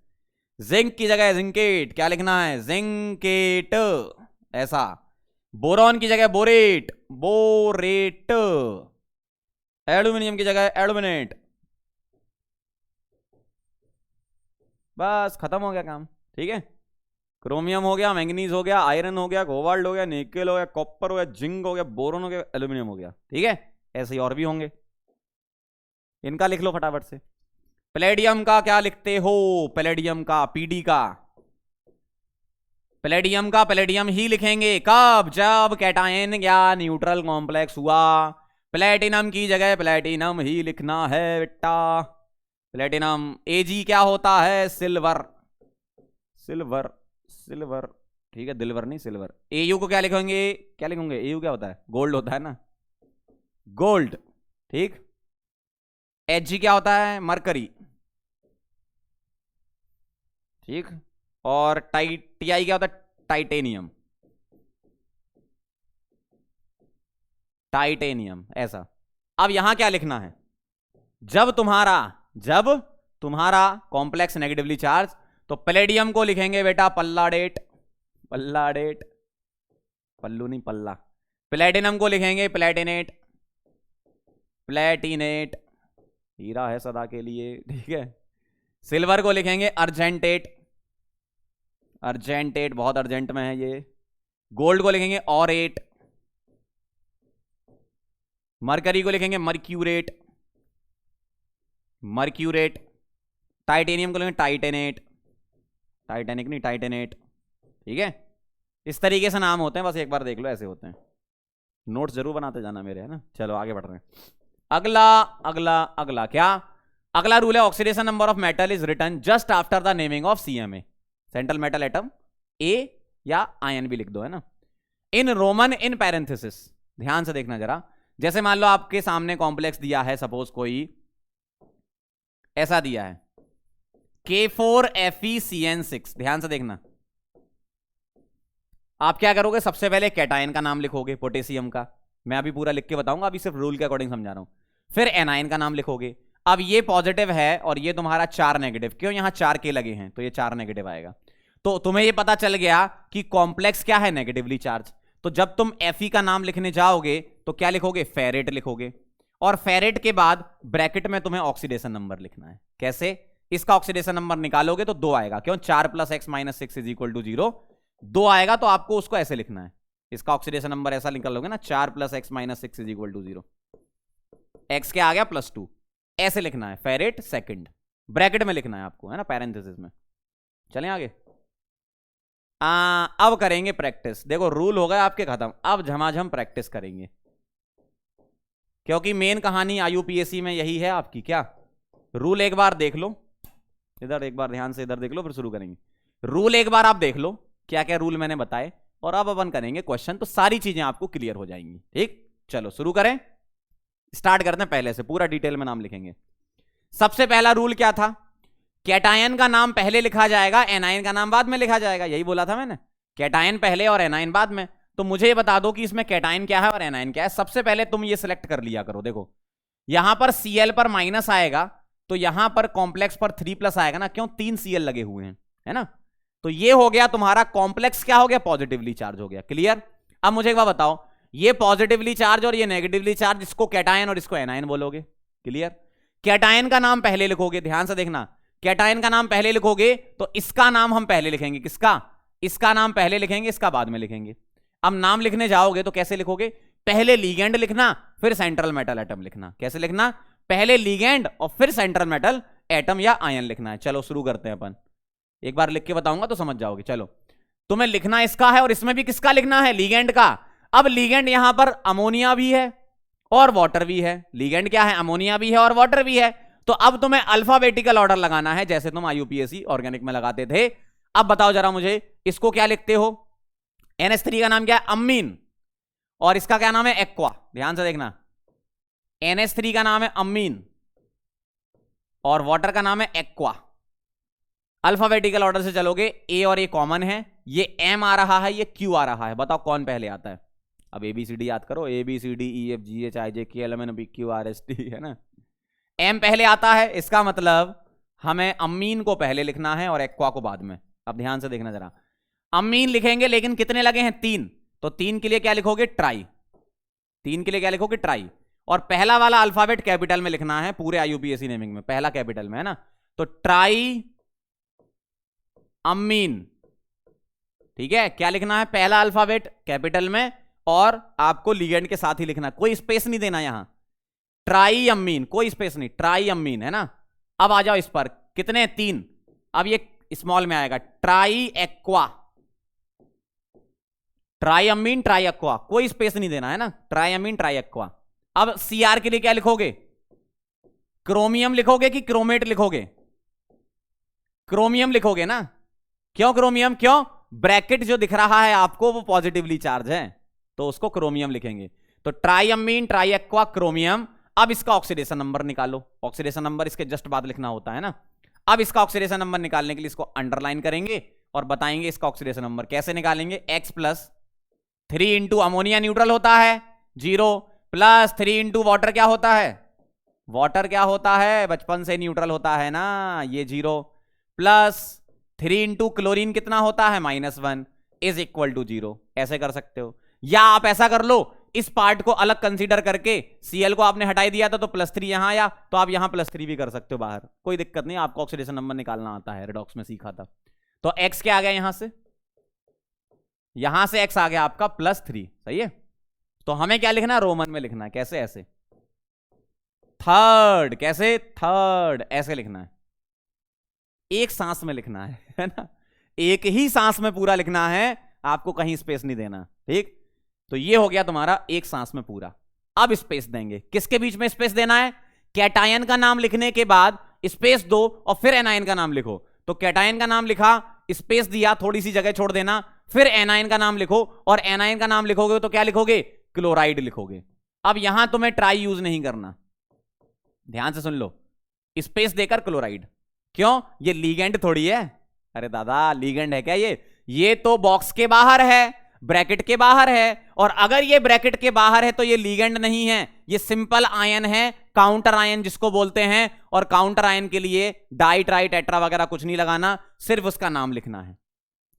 जिंक की जगह जिंकेट, क्या लिखना है, जिंकेट, ऐसा। बोरॉन की जगह बोरेट, बोरेट। एल्यूमिनियम की जगह एल्यूमिनेट। बस खत्म हो गया काम, ठीक है। क्रोमियम हो गया, मैंगनीज हो गया, आयरन हो गया, कोबाल्ट हो गया, निकेल हो गया, कॉपर हो गया, जिंक हो गया, बोरोन हो गया, एल्यूमिनियम हो गया, ठीक है। ऐसे ही और भी होंगे, इनका लिख लो फटाफट से। पैलेडियम का क्या लिखते हो, पैलेडियम का, पीडी का, पैलेडियम का पैलेडियम ही लिखेंगे। कब, जब कैटायन या न्यूट्रल कॉम्प्लेक्स हुआ। प्लेटिनम की जगह प्लेटिनम ही लिखना है बेटा, प्लेटिनम। एजी क्या होता है, सिल्वर, सिल्वर, सिल्वर, ठीक है, दिलवर नहीं सिल्वर। एयू को क्या लिखेंगे, क्या लिखेंगे, एयू क्या होता है, गोल्ड होता है ना, गोल्ड, ठीक। एच क्या होता है, मरकरी, ठीक। और टीआई क्या होता है, टाइटेनियम, टाइटेनियम, ऐसा। अब यहां क्या लिखना है, जब तुम्हारा कॉम्प्लेक्स नेगेटिवली चार्ज, तो पैलेडियम को लिखेंगे बेटा पल्लाडेट, पल्लाडेट, पल्लू नहीं पल्ला। प्लेटिनम को लिखेंगे प्लेटिनेट, प्लेटिनेट, हीरा है सदा के लिए, ठीक है। सिल्वर को लिखेंगे अर्जेंटेट, अर्जेंटेट, बहुत अर्जेंट में है ये। गोल्ड को लिखेंगे ऑरेट, मरकरी को लिखेंगे मर्क्यूरेट, मर्क्यूरेट। टाइटेनियम को लिखेंगे टाइटेनेट, टाइटेनिक नहीं टाइटेनेट, ठीक है। इस तरीके से नाम होते हैं, बस एक बार देख लो ऐसे होते हैं। नोट्स जरूर बनाते जाना मेरे, है ना। चलो आगे बढ़ रहे हैं। अगला अगला अगला क्या, अगला रूल है oxidation number of metal is written just after the naming of CMA, central metal atom ए, या आयन भी लिख दो, है ना, इन रोमन इन पैरेंथेसिस। ध्यान से देखना जरा, जैसे मान लो आपके सामने कॉम्प्लेक्स दिया है, सपोज कोई ऐसा दिया है K4FeCN6, ध्यान से देखना। आप क्या करोगे, सबसे पहले कैटायन का नाम लिखोगे पोटेशियम का, मैं अभी पूरा लिख के बताऊंगा, अभी सिर्फ रूल के अकॉर्डिंग समझा रहा हूं। फिर एनायन का नाम लिखोगे। अब ये पॉजिटिव है और ये तुम्हारा 4 नेगेटिव, क्यों, यहां 4 के लगे हैं तो ये 4 नेगेटिव आएगा। तो तुम्हें ये पता चल गया कि कॉम्प्लेक्स क्या है, नेगेटिवली चार्ज। तो जब तुम Fe का नाम लिखने जाओगे तो क्या लिखोगे, फेरेट लिखोगे, और फेरेट के बाद ब्रैकेट में तुम्हें ऑक्सीडेशन नंबर लिखना है। कैसे, इसका ऑक्सीडेशन नंबर निकालोगे तो 2 आएगा, क्यों, 4 + x - 6 = 0, 2 आएगा, तो आपको उसको ऐसे लिखना है, इसका ऑक्सीडेशन नंबर ऐसा निकालोगे ना, 4 + x - 6 = 0, x क्या आ गया +2, ऐसे लिखना है, फेरेट सेकंड, ब्रैकेट में लिखना है आपको, है ना, पैरेंथेसिस में। चलें आगे। अब करेंगे प्रैक्टिस। देखो रूल हो गया आपके खत्म, अब झमाझम प्रैक्टिस करेंगे, क्योंकि मेन कहानी आईयूपीएससी में यही है आपकी। क्या, रूल एक बार देख लो, इधर एक बार ध्यान से इधर देख लो, फिर शुरू करेंगे। रूल एक बार आप देख लो, क्या क्या रूल मैंने बताए, और अब अपन करेंगे क्वेश्चन, तो सारी चीजें आपको क्लियर हो जाएंगी। ठीक, चलो शुरू करें, स्टार्ट करते हैं पहले से, पूरा डिटेल में नाम लिखेंगे। सबसे पहला रूल क्या था, कैटायन का नाम पहले लिखा जाएगा, एनायन का नाम बाद में लिखा जाएगा, यही बोला था मैंने, कैटायन पहले और एनायन बाद में। तो मुझे ये बता दो कि इसमें कैटायन क्या है और एनायन क्या है। सबसे पहले तुम ये सिलेक्ट कर लिया करो, देखो यहां पर Cl पर माइनस आएगा, तो यहां पर कॉम्प्लेक्स पर 3+ आएगा ना, क्यों, 3 Cl लगे हुए हैं, है ना। तो ये हो गया तुम्हारा कॉम्प्लेक्स, क्या हो गया, पॉजिटिवली चार्ज हो गया। क्लियर। अब मुझे एक बात बताओ, ये पॉजिटिवली चार्ज और ये नेगेटिवली चार्ज, इसको कैटायन और इसको एनायन बोलोगे। क्लियर। कैटायन का नाम पहले लिखोगे, ध्यान से देखना, कैटायन का नाम पहले लिखोगे तो इसका नाम हम पहले लिखेंगे, किसका, इसका नाम पहले लिखेंगे, इसका बाद में लिखेंगे। अब नाम लिखने जाओगे तो कैसे लिखोगे, पहले लीगेंड लिखना, फिर सेंट्रल मेटल एटम लिखना। कैसे लिखना, पहले लीगेंड और फिर सेंट्रल मेटल एटम या आयन लिखना है। चलो शुरू करते हैं अपन, एक बार लिख के बताऊंगा तो समझ जाओगे। चलो, तुम्हें लिखना इसका है और इसमें भी किसका लिखना है, लीगेंड का। अब लीगेंड यहां पर अमोनिया भी है और वाटर भी है, लीगेंड क्या है, अमोनिया भी है और वाटर भी है। तो अब तुम्हें अल्फाबेटिकल ऑर्डर लगाना है, जैसे तुम आईयूपीएससी ऑर्गेनिक में लगाते थे। अब बताओ जरा मुझे, इसको क्या लिखते हो, NH3 का नाम क्या है, अमीन, और इसका क्या नाम है, एक्वा। ध्यान से देखना, NH3 का नाम है अमीन और वाटर का नाम है एक्वा। अल्फाबेटिकल ऑर्डर से चलोगे, ए और ए कॉमन है, ये M आ रहा है, ये Q आ रहा है, बताओ कौन पहले आता है। अब ABCD याद करो, ABCDEFGHIJKLMNOPQRST, है ना। M पहले आता है, इसका मतलब हमें अमीन को पहले लिखना है और एक्वा को बाद में। अब ध्यान से देखना जरा, अमीन लिखेंगे लेकिन कितने लगे हैं, 3, तो 3 के लिए क्या लिखोगे, ट्राई, 3 के लिए क्या लिखोगे, ट्राई। और पहला वाला अल्फाबेट कैपिटल में लिखना है, पूरे आईयूपीएससी नेमिंग में पहला कैपिटल में, है ना। तो ट्राई अमीन, ठीक है, क्या लिखना है, पहला अल्फाबेट कैपिटल में, और आपको लिगेंड के साथ ही लिखना, कोई स्पेस नहीं देना यहां, ट्राई अमीन, कोई स्पेस नहीं, ट्राई अमीन, है ना। अब आ जाओ इस पर, कितने, 3, अब ये स्मॉल में आएगा, ट्राई एक्वा, ट्राई अमीन ट्राई एक्वा, कोई स्पेस नहीं देना, है ना, ट्राई अमीन ट्राई एक्वा। अब Cr के लिए क्या लिखोगे, क्रोमियम लिखोगे कि क्रोमेट लिखोगे, क्रोमियम लिखोगे ना, क्यों क्रोमियम, क्यों, ब्रैकेट जो दिख रहा है आपको वो पॉजिटिवली चार्ज है, तो उसको क्रोमियम लिखेंगे। तो ट्राइअमीन ट्राई एक्वा क्रोमियम। अब इसका ऑक्सीडेशन नंबर निकालो, ऑक्सीडेशन नंबर इसके जस्ट बाद लिखना होता है ना। अब इसका ऑक्सीडेशन नंबर निकालने के लिए इसको अंडरलाइन करेंगे और बताएंगे इसका ऑक्सीडेशन नंबर कैसे निकालेंगे। x + 3 इंटू अमोनिया न्यूट्रल होता है 0, + 3 इंटू वाटर क्या होता है, वाटर क्या होता है, बचपन से न्यूट्रल होता है ना, ये 0, + 3 इंटू क्लोरीन कितना होता है, -1 = 0। ऐसे कर सकते हो, या आप ऐसा कर लो, इस पार्ट को अलग कंसीडर करके, Cl को आपने हटाई दिया था तो +3 यहां आया, तो आप यहां +3 भी कर सकते हो बाहर, कोई दिक्कत नहीं, आपको ऑक्सीडेशन नंबर निकालना आता है, रेडॉक्स में सीखा था। तो x क्या आ गया, यहां से x आ गया आपका +3, सही है। तो हमें क्या लिखना है, रोमन में लिखना है, कैसे, ऐसे, थर्ड, कैसे, थर्ड, ऐसे लिखना है, एक सांस में लिखना है ना, एक ही सांस में पूरा लिखना है, आपको कहीं स्पेस नहीं देना, ठीक। तो ये हो गया तुम्हारा एक सांस में पूरा। अब स्पेस देंगे, किसके बीच में स्पेस देना है? कैटायन का नाम लिखने के बाद स्पेस दो और फिर एनायन का नाम लिखो। तो कैटायन का नाम लिखा, स्पेस दिया, थोड़ी सी जगह छोड़ देना, फिर एनायन का नाम लिखो, और एनायन का नाम लिखोगे तो क्या लिखोगे? क्लोराइड लिखोगे। अब यहां तुम्हें ट्राई यूज नहीं करना, ध्यान से सुन लो, स्पेस देकर क्लोराइड। क्यों? ये लीगेंड थोड़ी है। अरे दादा लीगेंड है क्या ये तो बॉक्स के बाहर है, ब्रैकेट के बाहर है, और अगर ये ब्रैकेट के बाहर है तो ये लीगेंड नहीं है, ये सिंपल आयन है, काउंटर आयन जिसको बोलते हैं। और काउंटर आयन के लिए डाई ट्राई टेट्रा वगैरह कुछ नहीं लगाना, सिर्फ उसका नाम लिखना है,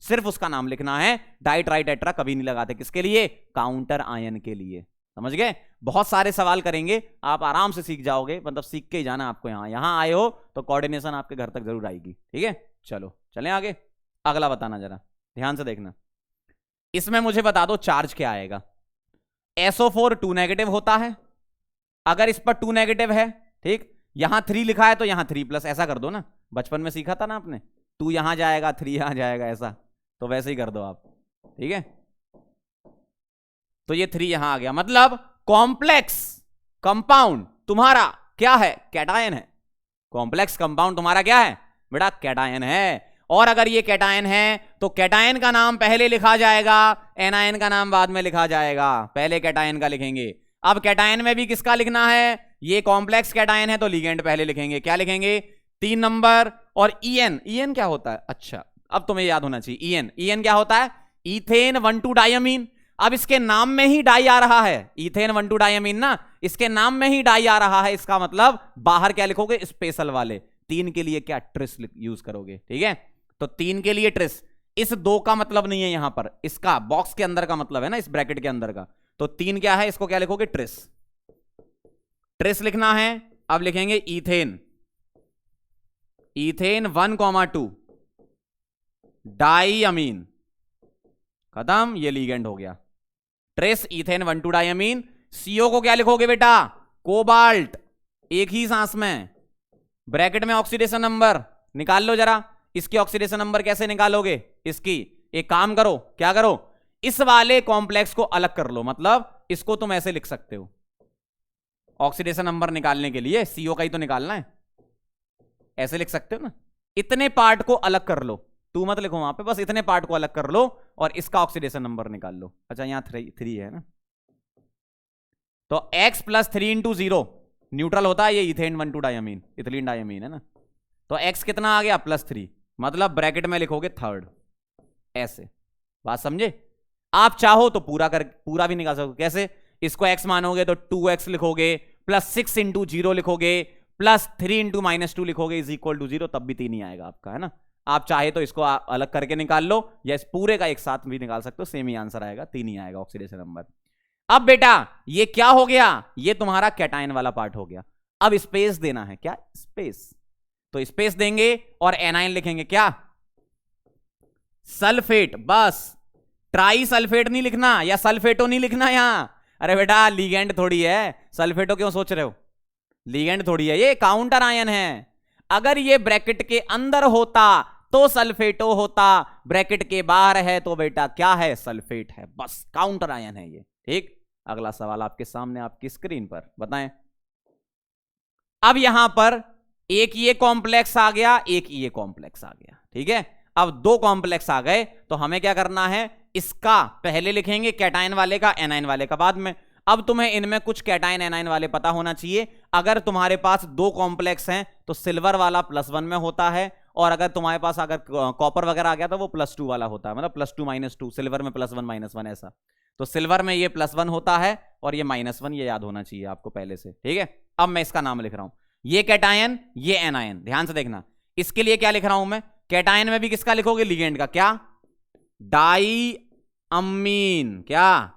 सिर्फ उसका नाम लिखना है। डाई ट्राई टेट्रा कभी नहीं लगाते, किसके लिए? काउंटर आयन के लिए। समझ गए? बहुत सारे सवाल करेंगे, आप आराम से सीख जाओगे, मतलब सीख के ही जाना आपको। यहां आए हो तो कोऑर्डिनेशन आपके घर तक जरूर आएगी, ठीक है। चलो चलें आगे, अगला बताना जरा, ध्यान से देखना। इसमें मुझे बता दो चार्ज क्या आएगा। SO4 2 नेगेटिव होता है, अगर इस पर 2 नेगेटिव है, ठीक, यहां 3 लिखा है तो यहां 3+, ऐसा कर दो ना, बचपन में सीखा था ना आपने, 2 यहां जाएगा 3 यहां जाएगा, ऐसा तो वैसे ही कर दो आप, ठीक है। तो ये 3 यहां आ गया, मतलब कॉम्प्लेक्स कंपाउंड तुम्हारा क्या है? कैटायन है। कॉम्प्लेक्स कंपाउंड तुम्हारा क्या है बेटा? कैटायन है। और अगर ये कैटायन है तो कैटायन का नाम पहले लिखा जाएगा, एनायन का नाम बाद में लिखा जाएगा। पहले कैटायन का लिखेंगे। अब कैटायन में भी किसका लिखना है? ये कॉम्प्लेक्स कैटायन है तो लिगेंड पहले लिखेंगे। क्या लिखेंगे? 3 नंबर। और ईएन क्या होता है? अच्छा अब तुम्हें याद होना चाहिए, ईएन क्या होता है? Ethane 1,2 diamine. अब इसके नाम में ही डाई आ रहा है, ईथेन 1,2 डायमीन ना, इसके नाम में ही डाई आ रहा है, इसका मतलब बाहर क्या लिखोगे? स्पेशल वाले। 3 के लिए क्या? ट्रिस यूज करोगे, ठीक है। तो 3 के लिए ट्रिस। इस 2 का मतलब नहीं है यहां पर, इसका बॉक्स के अंदर का मतलब है ना, इस ब्रैकेट के अंदर का। तो 3 क्या है? इसको क्या लिखोगे? ट्रिस। ट्रिस लिखना है। अब लिखेंगे ईथेन, ईथेन 1,2 डाईअमीन, खत्म, ये लीगेंड हो गया। Trace ethane 1,2 डाईअमीन। सीओ को क्या लिखोगे बेटा? कोबाल्ट, एक ही सांस में। ब्रैकेट में ऑक्सीडेशन नंबर निकाल लो जरा। इसकी ऑक्सीडेशन नंबर कैसे निकालोगे? इसकी एक काम करो, क्या करो? इस वाले कॉम्प्लेक्स को अलग कर लो, मतलब इसको तुम ऐसे लिख सकते हो। ऑक्सीडेशन नंबर निकालने के लिए सीओ का ही तो निकालना है, ऐसे लिख सकते हो ना। इतने पार्ट को अलग कर लो, 2 मत लिखो वहां पे, बस इतने पार्ट को अलग कर लो और इसका ऑक्सीडेशन नंबर निकाल लो। अच्छा यहां 3 है ना, तो x + 3 × 0 न्यूट्रल होता है, ये इथेन 1,2 डायमीन, इथिलीन डायमीन है ना। तो x कितना आ गया? +3, मतलब ब्रैकेट में लिखोगे 3rd, ऐसे। बात समझे? आप चाहो तो पूरा भी निकाल सकते। कैसे? इसको x मानोगे तो 2x लिखोगे, +6 × 0 लिखोगे, +3 × -2 लिखोगे, = 0, तब भी 3 ही आएगा आपका, है ना। आप चाहे तो इसको अलग करके निकाल लो, या इस पूरे का एक साथ भी निकाल सकते हो, सेम ही आंसर आएगा, 3 ही आएगा ऑक्सीडेशन नंबर। अब बेटा ये क्या हो गया? ये तुम्हारा कैटायन वाला पार्ट हो गया। अब स्पेस देना है, क्या? स्पेस। तो स्पेस देंगे और एनायन लिखेंगे, क्या? सल्फेट। बस, ट्राई सल्फेट नहीं लिखना या सल्फेटो नहीं लिखना यहां। अरे बेटा लीगेंड थोड़ी है, सल्फेटो क्यों सोच रहे हो? लीगेंड थोड़ी है, ये काउंटर आयन है। अगर ये ब्रैकेट के अंदर होता तो सल्फेटो होता, ब्रैकेट के बाहर है तो बेटा क्या है? सल्फेट है, बस काउंटर आयन है ये, ठीक। अगला सवाल आपके सामने, आपकी स्क्रीन पर, बताएं। अब यहां पर एक ये कॉम्प्लेक्स आ गया, एक ये कॉम्प्लेक्स आ गया, ठीक है। अब 2 कॉम्प्लेक्स आ गए तो हमें क्या करना है? इसका पहले लिखेंगे, कैटायन वाले का, एनायन वाले का बाद में। अब तुम्हें इनमें कुछ कैटायन एनायन वाले पता होना चाहिए। अगर तुम्हारे पास 2 कॉम्प्लेक्स हैं तो सिल्वर वाला +1 में होता है, और अगर तुम्हारे पास अगर कॉपर वगैरह आ गया तो वो +2 वाला होता है, मतलब +2 - 2, सिल्वर में +1 - 1 ऐसा। तो सिल्वर में ये +1 होता है और ये -1, ये याद होना चाहिए आपको पहले से, ठीक है। अब मैं इसका नाम लिख रहा हूं, ये कैटायन, ये एनायन। ध्यान से देखना, इसके लिए क्या लिख रहा हूं मैं? कैटायन में भी किसका लिखोगे? लिगेंड का। क्या? डाईअमीन। क्या?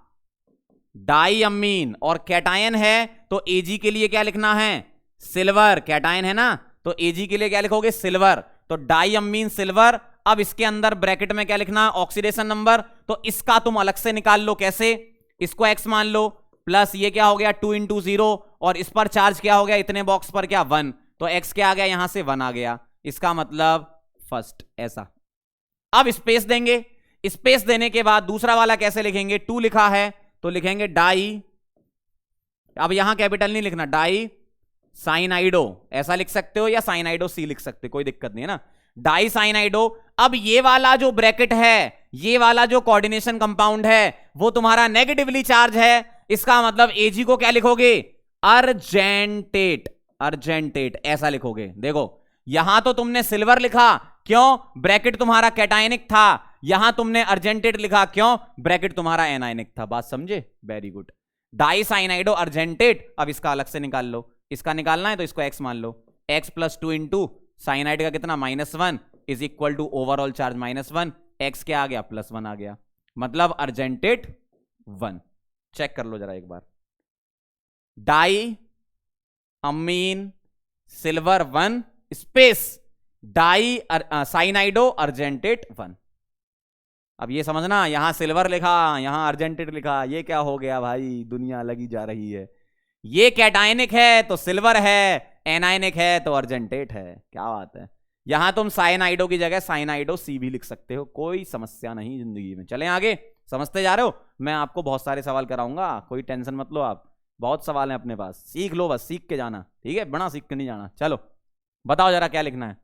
डाईअमीन। और कैटायन है तो Ag के लिए क्या लिखना है? सिल्वर। कैटायन है ना, तो Ag के लिए क्या लिखोगे? सिल्वर। तो डाईअमीन सिल्वर। अब इसके अंदर ब्रैकेट में क्या लिखना? Oxidation number. तो इसका तुम अलग से निकाल लो। कैसे? इसको x मान लो, प्लस ये क्या हो गया? 2 × 0, और इस पर चार्ज क्या हो गया? इतने बॉक्स पर क्या? 1। तो x क्या आ गया? यहां से 1 आ गया, इसका मतलब फर्स्ट, ऐसा। अब स्पेस देंगे, स्पेस देने के बाद दूसरा वाला कैसे लिखेंगे, 2 लिखा है तो लिखेंगे डाई, अब यहां कैपिटल नहीं लिखना, डाई साइनाइडो ऐसा लिख सकते हो या साइनाइडो सी लिख सकते हो, कोई दिक्कत नहीं है ना, डाई साइनाइडो। अब ये वाला जो ब्रैकेट है, ये वाला जो कोऑर्डिनेशन कंपाउंड है वो तुम्हारा नेगेटिवली चार्ज है, इसका मतलब एजी को क्या लिखोगे, अर्जेंटेट, अर्जेंटेट ऐसा लिखोगे। देखो यहां तो तुमने सिल्वर लिखा, क्यों, ब्रैकेट तुम्हारा कैटायनिक था, यहां तुमने अर्जेंटेट लिखा, क्यों, ब्रैकेट तुम्हारा एनायनिक था। बात समझे, वेरी गुड। डाई साइनाइडो अर्जेंटेट, अब इसका अलग से निकाल लो, इसका निकालना है तो इसको x मान लो, x प्लस 2 इंटू साइनाइड का कितना -1 is equal to overall charge -1, x क्या आ गया, +1 आ गया, मतलब अर्जेंटेट 1। चेक कर लो जरा एक बार, डाई अमीन सिल्वर 1 स्पेस डाई साइनाइडो अर्जेंटेट 1। अब ये समझना, यहां सिल्वर लिखा यहां अर्जेंटेट लिखा, ये क्या हो गया भाई, दुनिया लगी जा रही है। ये कैटायनिक है तो सिल्वर है, एनायनिक है तो अर्जेंटेट है, क्या बात है। यहां तुम साइनाइडो की जगह साइनाइडो सी भी लिख सकते हो, कोई समस्या नहीं जिंदगी में। चलें आगे, समझते जा रहे हो, मैं आपको बहुत सारे सवाल कराऊंगा, कोई टेंशन मत लो आप, बहुत सवाल हैं अपने पास, सीख लो बस, सीख के जाना, ठीक है, बड़ा सीख के नहीं जाना। चलो बताओ जरा क्या लिखना है।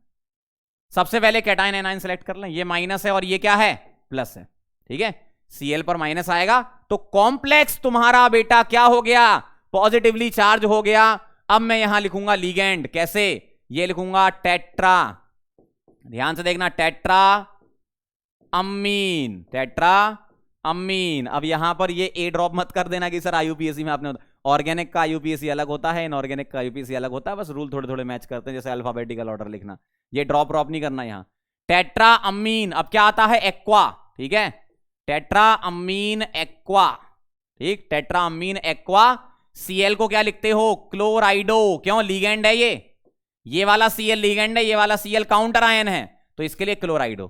सबसे पहले कैटायन एनायन सेलेक्ट कर लें, ये माइनस है और ये क्या है, प्लस है, ठीक है, Cl पर माइनस आएगा तो कॉम्प्लेक्स तुम्हारा बेटा क्या हो गया, पॉजिटिवली चार्ज हो गया। अब मैं यहां लिखूंगा लीगेंड, कैसे, ये लिखूंगा टेट्रा, ध्यान से देखना, टेट्रा अमीन, टेट्रा अमीन। अब यहां पर ये ए ड्रॉप मत कर देना कि सर आईयूपीएसी में आपने, ऑर्गेनिक का आईयूपीएसी अलग होता है, इनऑर्गेनिक का आईयूपीएसी अलग होता है, बस रूल थोड़े थोड़े मैच करते हैं, जैसे अल्फाबेटिकल ऑर्डर लिखना, ये ड्रॉप नहीं करना यहां। टेट्रा अमीन, अब क्या आता है, एक्वा, ठीक है, टेट्रा अमीन एक्वा, ठीक, टेट्रा अमीन एक्वा। Cl को क्या लिखते हो, क्लोराइडो, क्यों, लीगेंड है ये वाला Cl लीगेंड है, ये वाला Cl काउंटर आयन है, तो इसके लिए क्लोराइडो।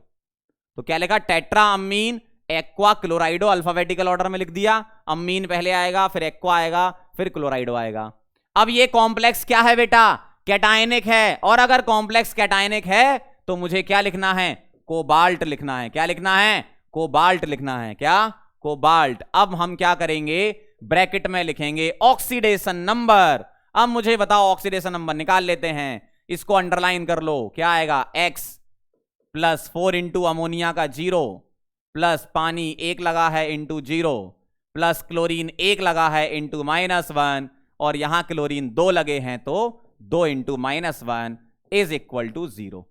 तो क्या लिखा, tetra amine aqua क्लोराइडो, alphabetical order में लिख दिया, अमीन पहले आएगा, फिर एक्वा आएगा, फिर क्लोराइडो आएगा। अब ये कॉम्प्लेक्स क्या है बेटा, कैटायनिक है, और अगर कॉम्प्लेक्स कैटायनिक है तो मुझे क्या लिखना है, कोबाल्ट लिखना है, क्या लिखना है, कोबाल्ट लिखना है, क्या, कोबाल्ट। अब हम क्या करेंगे, ब्रैकेट में लिखेंगे ऑक्सीडेशन नंबर। अब मुझे बताओ ऑक्सीडेशन नंबर निकाल लेते हैं, इसको अंडरलाइन कर लो, क्या आएगा, x प्लस 4 इंटू अमोनिया का 0 प्लस पानी 1 लगा है इंटू 0 प्लस क्लोरीन 1 लगा है इंटू -1, और यहां क्लोरीन 2 लगे हैं तो 2 इंटू -1 इज इक्वल टू 0।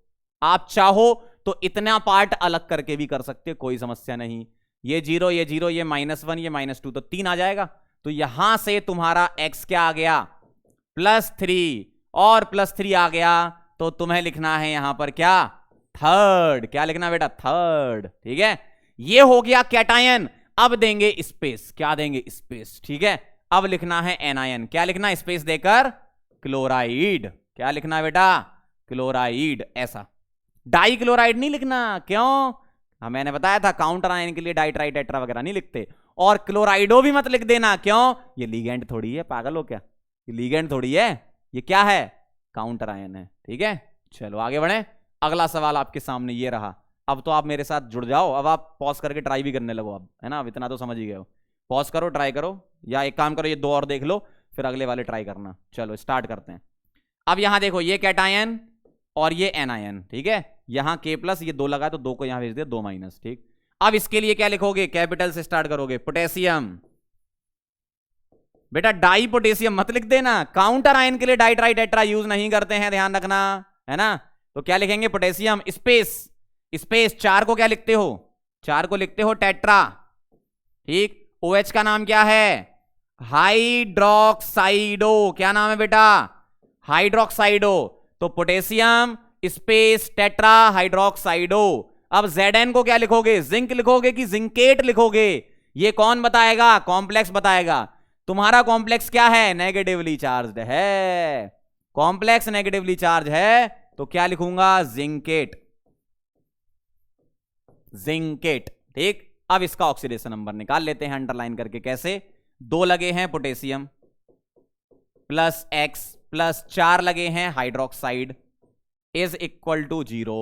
आप चाहो तो इतना पार्ट अलग करके भी कर सकते हो, कोई समस्या नहीं, ये 0 ये 0 ये -1 ये -2 तो 3 आ जाएगा। तो यहां से तुम्हारा x क्या आ गया, +3, और +3 आ गया तो तुम्हें लिखना है यहां पर क्या, थर्ड, क्या लिखना बेटा, थर्ड, ठीक है, ये हो गया कैटायन। अब देंगे स्पेस, क्या देंगे, स्पेस, ठीक है, अब लिखना है एनायन, क्या लिखना, स्पेस देकर क्लोराइड, क्या लिखना है बेटा, क्लोराइड, ऐसा। डाई क्लोराइड नहीं लिखना, क्यों, मैंने बताया था काउंटर आयन के लिए डाई ट्राई टेट्रा वगैरह नहीं लिखते, और क्लोराइडो भी मत लिख देना, क्यों, ये लीगेंड थोड़ी है, पागल हो क्या, ये लीगेंड थोड़ी है, ये क्या है, काउंटर आयन है, ठीक है। चलो आगे बढ़े, अगला सवाल आपके सामने ये रहा। अब तो आप मेरे साथ जुड़ जाओ, अब आप पॉज करके ट्राई भी करने लगो, अब है ना, अब इतना तो समझ ही गए हो, पॉज करो, ट्राई करो, या एक काम करो, ये 2 और देख लो, फिर अगले वाले ट्राई करना। चलो स्टार्ट करते हैं। अब यहां देखो, ये कैटायन और ये एनायन, ठीक है, यहां K+, ये 2 लगा तो 2 को यहां भेज दिया, 2-, ठीक। अब इसके लिए क्या लिखोगे, कैपिटल से स्टार्ट करोगे, पोटेशियम, बेटा डाई पोटेशियम मत लिख देना, काउंटर आयन के लिए डाई ट्राई टेट्रा यूज नहीं करते हैं, ध्यान रखना, है ना। तो क्या लिखेंगे, पोटेशियम स्पेस, स्पेस 4 को क्या लिखते हो, 4 को लिखते हो टेट्रा, ठीक। OH का नाम क्या है, हाइड्रोक्साइडो, क्या नाम है बेटा, हाइड्रोक्साइडो। तो पोटेशियम स्पेस टेट्रा हाइड्रोक्साइडो। अब Zn को क्या लिखोगे, जिंक लिखोगे कि जिंकेट लिखोगे, ये कौन बताएगा, कॉम्प्लेक्स बताएगा। तुम्हारा कॉम्प्लेक्स क्या है, नेगेटिवली चार्ज्ड है, कॉम्प्लेक्स नेगेटिवली चार्ज है, तो क्या लिखूंगा, जिंकेट, जिंकेट, ठीक। अब इसका ऑक्सीडेशन नंबर निकाल लेते हैं अंडरलाइन करके, कैसे, 2 लगे हैं पोटेशियम प्लस x प्लस 4 लगे हैं हाइड्रोक्साइड इज इक्वल टू 0,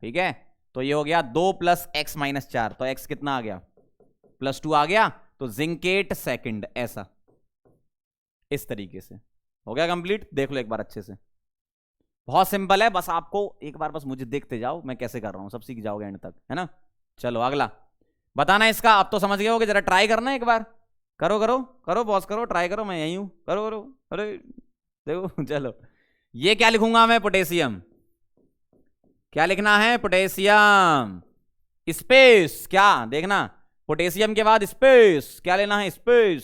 ठीक है। तो ये हो गया 2 प्लस एक्स माइनस 4, तो एक्स कितना आ गया +2 आ गया, तो जिंकेट सेकंड, ऐसा इस तरीके से हो गया कंप्लीट। देख लो एक बार अच्छे से, बहुत सिंपल है, बस आपको एक बार बस मुझे देखते जाओ मैं कैसे कर रहा हूं, सब सीख जाओगे एंड तक, है ना। चलो अगला बताना इसका, अब तो समझ गए होगे, जरा ट्राई करना एक बार, करो करो करो बॉस, करो ट्राई करो, मैं यही हूं, करो करो, अरे देखो चलो ये क्या लिखूंगा मैं, पोटेशियम, क्या लिखना है, पोटेशियम स्पेस, क्या देखना, पोटेशियम के बाद स्पेस, क्या लेना है, स्पेस,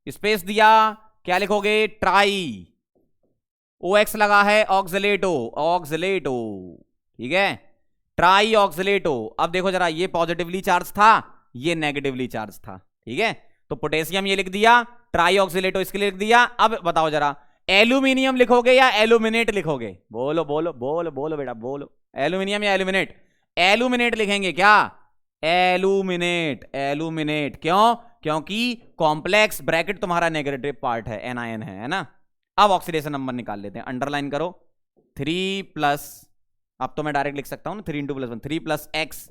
स्पेस दिया, क्या लिखोगे, ट्राई, OX लगा है, ऑक्सलेटो, ऑक्सलेटो, ठीक है, ट्राई ऑक्सलेटो। अब देखो जरा, ये पॉजिटिवली चार्ज था, ये नेगेटिवली चार्ज था, ठीक है, तो पोटेशियम ये लिख दिया, ट्राई ऑक्सलेटो इसके लिए लिख दिया। अब बताओ जरा, एल्यूमिनियम लिखोगे या एल्यूमिनेट लिखोगे, बोलो बोलो बोलो बोलो बेटा बोलो, एल्यूमिनियम या एल्यूमिनेट, एल्यूमिनेट लिखेंगे क्या, एल्यूमिनेट, एल्यूमिनेट, क्यों, क्योंकि कॉम्प्लेक्स ब्रैकेट तुम्हारा नेगेटिव पार्ट है, एनायन है ना। अब ऑक्सीडेशन नंबर निकाल लेते हैं, अंडरलाइन करो, 3 प्लस, अब तो मैं डायरेक्ट लिख सकता हूं ना, 3 into plus 1, 3 plus x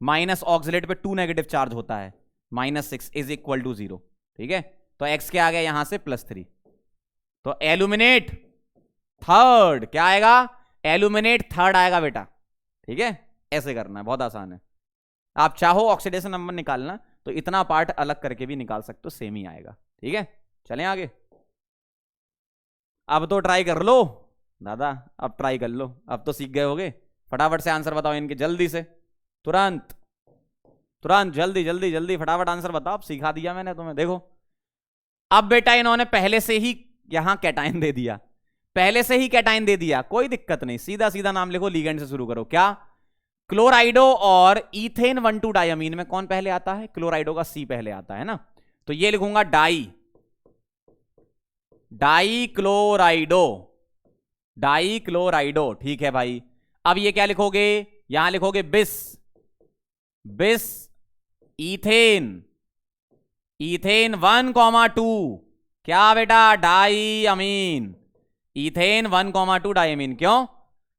minus oxalate पे 2 नेगेटिव चार्ज होता है, -6 इज इक्वल टू 0, ठीक है, तो एक्स क्या आ गया यहां से +3, तो एल्यूमिनेट थर्ड, क्या आएगा, एल्यूमिनेट थर्ड आएगा बेटा, ठीक है, ऐसे करना है, बहुत आसान है। आप चाहो ऑक्सीडेशन नंबर निकालना तो इतना पार्ट अलग करके भी निकाल सकते हो, सेम ही आएगा, ठीक है। चलें आगे, अब तो ट्राई कर लो दादा, अब ट्राई कर लो, अब तो सीख गए होगे, फटाफट से आंसर बताओ इनके, जल्दी से, तुरंत तुरंत, जल्दी जल्दी जल्दी फटाफट आंसर बताओ, अब सिखा दिया मैंने तुम्हें। देखो अब बेटा इन्होंने पहले से ही यहां कैटाइन दे दिया, पहले से ही कैटाइन दे दिया, कोई दिक्कत नहीं, सीधा सीधा नाम लिखो, लिगेंड से शुरू करो, क्या, क्लोराइडो और इथेन 1,2 डायमीन में कौन पहले आता है, क्लोराइडो का C पहले आता है ना, तो ये लिखूंगा डाई, डाई क्लोराइडो, डाई क्लोराइडो, ठीक है भाई। अब ये क्या लिखोगे, यहां लिखोगे बिस, बिस इथेन, इथेन 1,2, क्या बेटा, डाई अमीन, इथेन 1,2 डायमीन, क्यों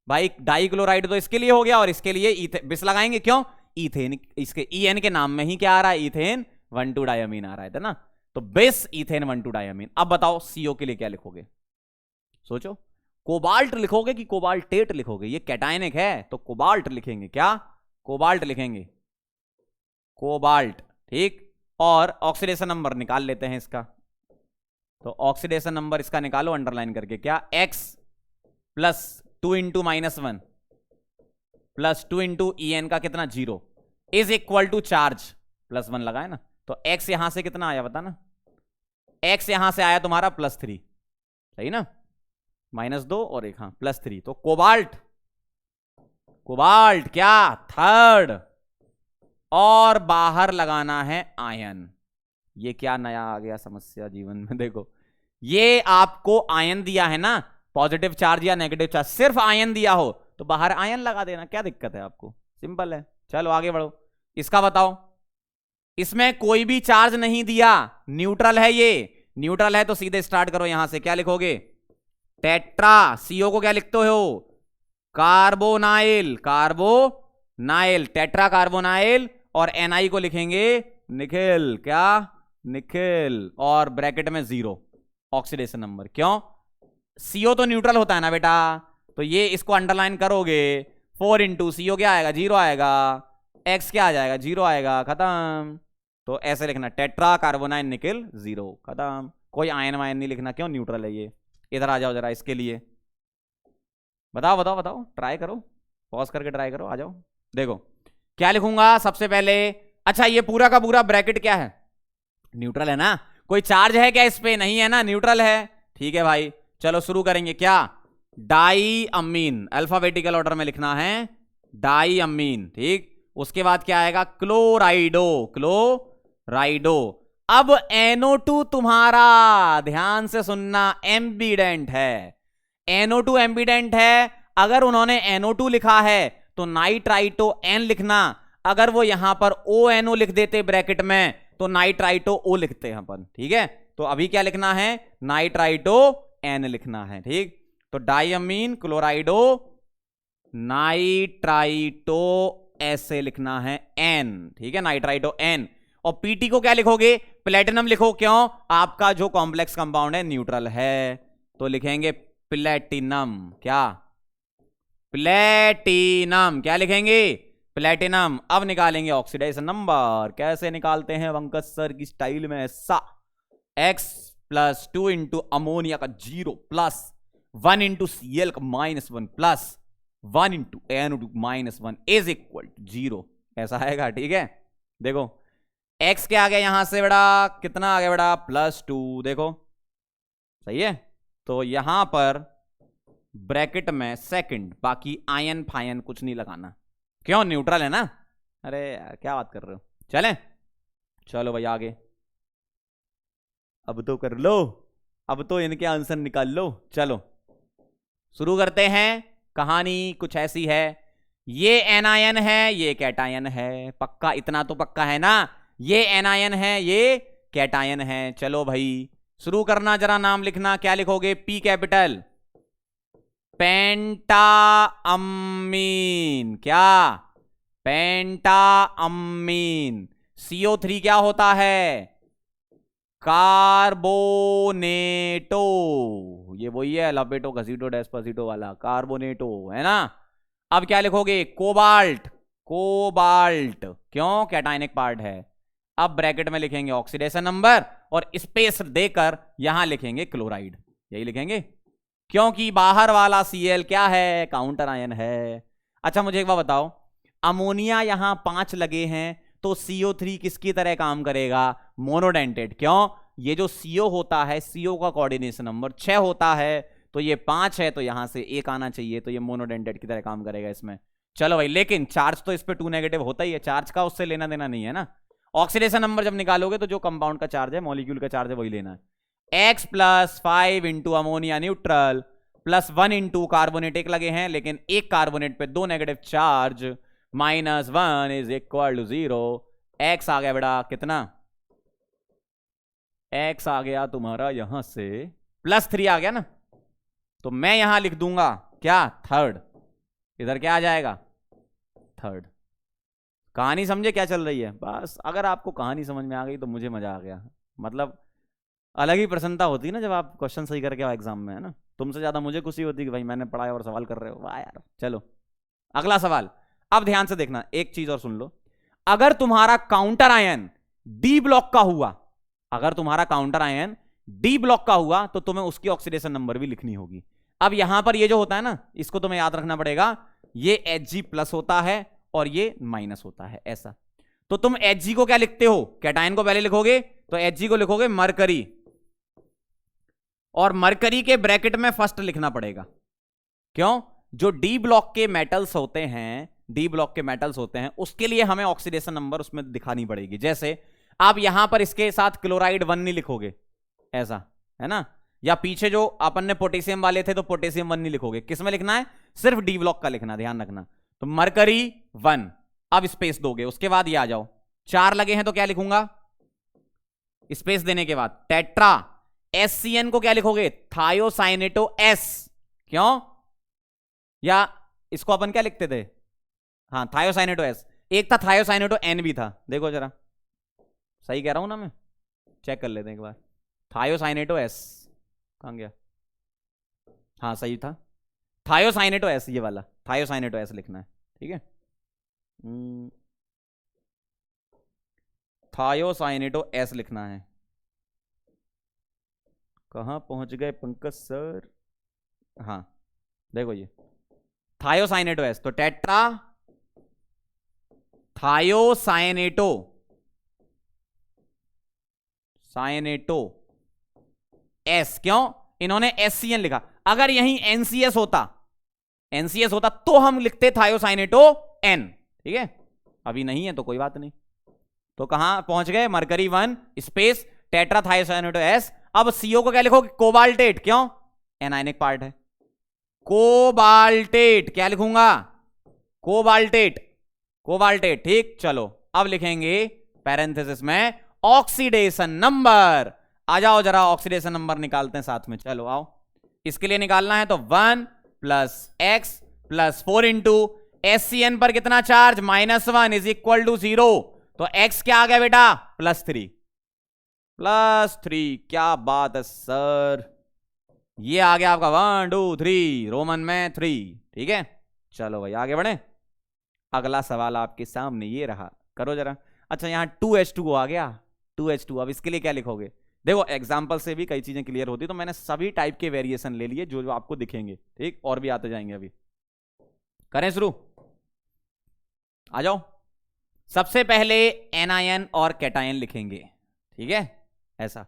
भाई, डाई क्लोराइड तो इसके लिए हो गया और इसके लिए बिस लगाएंगे, क्यों, इथेन, इसके EN के नाम में ही क्या आ रहा है, इथेन 1,2 डायमीन आ रहा है ना, तो बिस इथेन 1,2 डायमीन। अब बताओ CO के लिए क्या लिखोगे, सोचो, कोबाल्ट लिखोगे कि कोबाल्टेट लिखोगे, ये कैटायनिक है तो कोबाल्ट लिखेंगे, क्या, कोबाल्ट लिखेंगे, कोबाल्ट, ठीक। और ऑक्सीडेशन नंबर निकाल लेते हैं इसका, तो ऑक्सीडेशन नंबर इसका निकालो अंडरलाइन करके, क्या, x plus 2 into -1 plus 2 into EN का कितना 0 इज इक्वल टू चार्ज +1 लगाए ना, तो x यहां से कितना आया बता ना, x यहां से आया तुम्हारा +3, सही ना, -2 और 1, हाँ +3, तो कोबाल्ट, कोबाल्ट क्या, थर्ड, और बाहर लगाना है आयन। ये क्या नया आ गया समस्या जीवन में, देखो ये आपको आयन दिया है ना, पॉजिटिव चार्ज या नेगेटिव चार्ज, सिर्फ आयन दिया हो तो बाहर आयन लगा देना, क्या दिक्कत है आपको, सिंपल है। चलो आगे बढ़ो, इसका बताओ, इसमें कोई भी चार्ज नहीं दिया, न्यूट्रल है, ये न्यूट्रल है, तो सीधे स्टार्ट करो यहां से, क्या लिखोगे, टेट्रा, CO को क्या लिखते हो, कार्बोनाइल, कार्बोनाइल, टेट्रा कार्बोनाइल, और Ni को लिखेंगे निकेल, क्या, निकेल, और ब्रैकेट में 0 ऑक्सीडेशन नंबर, क्यों, CO तो न्यूट्रल होता है ना बेटा, तो ये इसको अंडरलाइन करोगे, 4 इंटू CO क्या आएगा, 0 आएगा, X क्या आ जाएगा, 0 आएगा, खत्म। तो ऐसे लिखना, टेट्रा कार्बोनाइल निकेल 0, खत्म, कोई आयन वायन नहीं लिखना, क्यों, न्यूट्रल है ये। इधर आ जाओ जरा, इसके लिए बताओ बताओ बताओ, ट्राई करो, पॉज करके ट्राई करो, आ जाओ। देखो क्या लिखूंगा सबसे पहले, अच्छा ये पूरा का पूरा ब्रैकेट क्या है, न्यूट्रल है ना, कोई चार्ज है क्या इस पे, नहीं है ना, न्यूट्रल है, ठीक है भाई। चलो शुरू करेंगे, क्या, डाई अमीन, अल्फाबेटिकल ऑर्डर में लिखना है, डाई अमीन, ठीक। उसके बाद क्या आएगा, क्लोराइडो, क्लोराइडो। अब NO2 तुम्हारा, ध्यान से सुनना, एम्बिडेंट है, NO2 एम्बिडेंट है, अगर उन्होंने NO2 लिखा है तो नाइट्राइटो N लिखना, अगर वो यहां पर ONO लिख देते ब्रैकेट में तो नाइट्राइटो O लिखते हैं अपन, ठीक है। तो अभी क्या लिखना है, नाइट्राइटो N लिखना है, ठीक। तो डाइअमीन क्लोराइडो नाइट्राइटो ऐसे लिखना है एन, ठीक है, नाइट्राइटो एन। और पीटी को क्या लिखोगे? प्लेटिनम लिखो, क्यों? आपका जो कॉम्प्लेक्स कंपाउंड है न्यूट्रल है, तो लिखेंगे प्लेटिनम। क्या? प्लेटिनम। क्या लिखेंगे? प्लेटिनम। अब निकालेंगे ऑक्सीडेशन नंबर। कैसे निकालते हैं पंकज सर की स्टाइल में? ऐसा x प्लस 2 इंटू अमोनिया का 0 प्लस 1 इंटू CL का -1 plus 1 into NO2 -1 is equal to 0। ऐसा आएगा, ठीक है। देखो x क्या आ गया यहां से बेटा? कितना आ गया बेटा? +2। देखो सही है। तो यहां पर ब्रैकेट में सेकंड, बाकी आयन फायन कुछ नहीं लगाना, क्यों? न्यूट्रल है ना। अरे यार क्या बात कर रहे हो। चलें, चलो भाई आगे। अब तो कर लो, अब तो इनके आंसर निकाल लो। चलो शुरू करते हैं। कहानी कुछ ऐसी है, ये एनायन है, ये कैटायन है। पक्का, इतना तो पक्का है ना, ये एनायन है, ये कैटायन है। चलो भाई शुरू करना, जरा नाम लिखना। क्या लिखोगे? P कैपिटल, पेंटा अमीन। क्या? पेंटा अमीन। CO3 क्या होता है? कार्बोनेटो। ये वही है, लपेटो घसीटो डेस्पासिटो वाला कार्बोनेटो, है ना। अब क्या लिखोगे? कोबाल्ट। कोबाल्ट, क्यों? कैटायनिक पार्ट है। अब ब्रैकेट में लिखेंगे ऑक्सीडेशन नंबर और स्पेस देकर यहां लिखेंगे क्लोराइड। यही लिखेंगे, क्योंकि बाहर वाला Cl क्या है? काउंटर आयन है। अच्छा मुझे एक बात बताओ, अमोनिया यहां 5 लगे हैं, तो CO3 किसकी तरह काम करेगा? मोनोडेंटेट। क्यों? ये जो CO होता है, CO का कोऑर्डिनेशन नंबर 6 होता है, तो ये 5 है, तो यहां से 1 आना चाहिए, तो ये मोनोडेंटेट की तरह काम करेगा इसमें। चलो भाई, लेकिन चार्ज तो इस पे 2 नेगेटिव होता ही है, चार्ज का उससे लेना देना नहीं है ना। ऑक्सीडेशन नंबर जब निकालोगे तो जो कंपाउंड का चार्ज है, मॉलिक्यूल का चार्ज है, वही लेना है। x plus 5 into ammonia neutral plus 1 into carbonate, एक लगे हैं लेकिन एक कार्बोनेट पे 2 negative charge, -1 is equal to 0। x आ गया बेटा कितना? x आ गया तुम्हारा यहां से +3 आ गया ना, तो मैं यहां लिख दूंगा क्या? थर्ड। इधर क्या आ जाएगा? थर्ड। कहानी समझे क्या चल रही है? बस अगर आपको कहानी समझ में आ गई तो मुझे मजा आ गया। मतलब अलग ही प्रसन्नता होती है ना जब आप क्वेश्चन सही करके आओ एग्जाम में, है ना। तुमसे ज्यादा मुझे खुशी होती है कि भाई मैंने पढ़ाया और सवाल कर रहे हो, वाह यार। चलो अगला सवाल। अब ध्यान से देखना, एक चीज और सुन लो। अगर तुम्हारा काउंटर आयन डी ब्लॉक का हुआ, अगर तुम्हारा काउंटर आयन डी ब्लॉक का हुआ, तो तुम्हें उसकी ऑक्सीडेशन नंबर भी लिखनी होगी। अब यहां पर ये जो होता है ना, इसको तुम्हें याद रखना पड़ेगा, ये Hg+ होता है और ये माइनस होता है, ऐसा। तो तुम Hg को क्या लिखते हो? कैटायन को पहले लिखोगे, तो Hg को लिखोगे मरकरी, और मरकरी के ब्रैकेट में फर्स्ट लिखना पड़ेगा। क्यों? जो डी ब्लॉक के मेटल्स होते हैं, डी ब्लॉक के मेटल्स होते हैं, उसके लिए हमें ऑक्सीडेशन नंबर उसमें दिखानी पड़ेगी। जैसे आप यहां पर इसके साथ क्लोराइड 1 नहीं लिखोगे, ऐसा है ना, या पीछे जो अपन ने पोटेशियम वाले थे तो पोटेशियम 1 नहीं लिखोगे। किस में लिखना है? सिर्फ डी ब्लॉक का लिखना, ध्यान रखना। तो मरकरी 1, अब स्पेस दोगे, उसके बाद ये आ जाओ, 4 लगे हैं तो क्या लिखूंगा? स्पेस देने के बाद टेट्रा। SCN को क्या लिखोगे? Thiocyanato S। क्यों? या इसको अपन क्या लिखते थे? हाँ, थायोसाइनेटो S। एक था थायोसाइनेटो N भी था, देखो जरा सही कह रहा हूं ना मैं, चेक कर लेते हैं एक बार। थायोसाइनेटो S कहां गया? हाँ सही था, थायोसाइनेटो S, ये वाला थायोसाइनेटो S लिखना है, ठीक है। थायोसाइनेटो S लिखना है। कहां पहुंच गए पंकज सर? हाँ देखो ये थायोसाइनेटो S, तो टेट्रा थायोसाइनेटो साइनेटो S। क्यों? इन्होंने SCN लिखा। अगर यहीं NCS होता, NCS होता तो हम लिखते थायोसाइनेटो N, ठीक है। अभी नहीं है तो कोई बात नहीं। तो कहां पहुंच गए? Mercury 1 space tetra thiocyanato S। अब CO को क्या लिखोगे? कोबाल्टेट। क्यों? एनायनिक पार्ट है, कोबाल्टेट। क्या लिखूंगा? कोबाल्टेट, कोबाल्टेट, ठीक। चलो अब लिखेंगे पैरेंथेसिस में ऑक्सीडेशन नंबर। आ जाओ जरा ऑक्सीडेशन नंबर निकालते हैं साथ में, चलो आओ। इसके लिए निकालना है तो 1 + x प्लस 4 इंटू SCN पर कितना चार्ज -1 इज इक्वल टू 0। तो x क्या आ गया बेटा +3। +3 क्या बात है सर, ये आ गया आपका 1 2 3 रोमन में 3। ठीक है चलो भाई आगे बढ़े। अगला सवाल आपके सामने ये रहा, करो जरा। अच्छा यहां 2H2O आ गया, 2H2। अब इसके लिए क्या लिखोगे? देखो एग्जाम्पल से भी कई चीजें क्लियर होती, तो मैंने सभी टाइप के वेरिएशन ले लिए जो जो आपको दिखेंगे। ठीक, और भी आते जाएंगे। अभी करें शुरू, आ जाओ। सबसे पहले एनायन और कैटायन लिखेंगे। ठीक है ऐसा,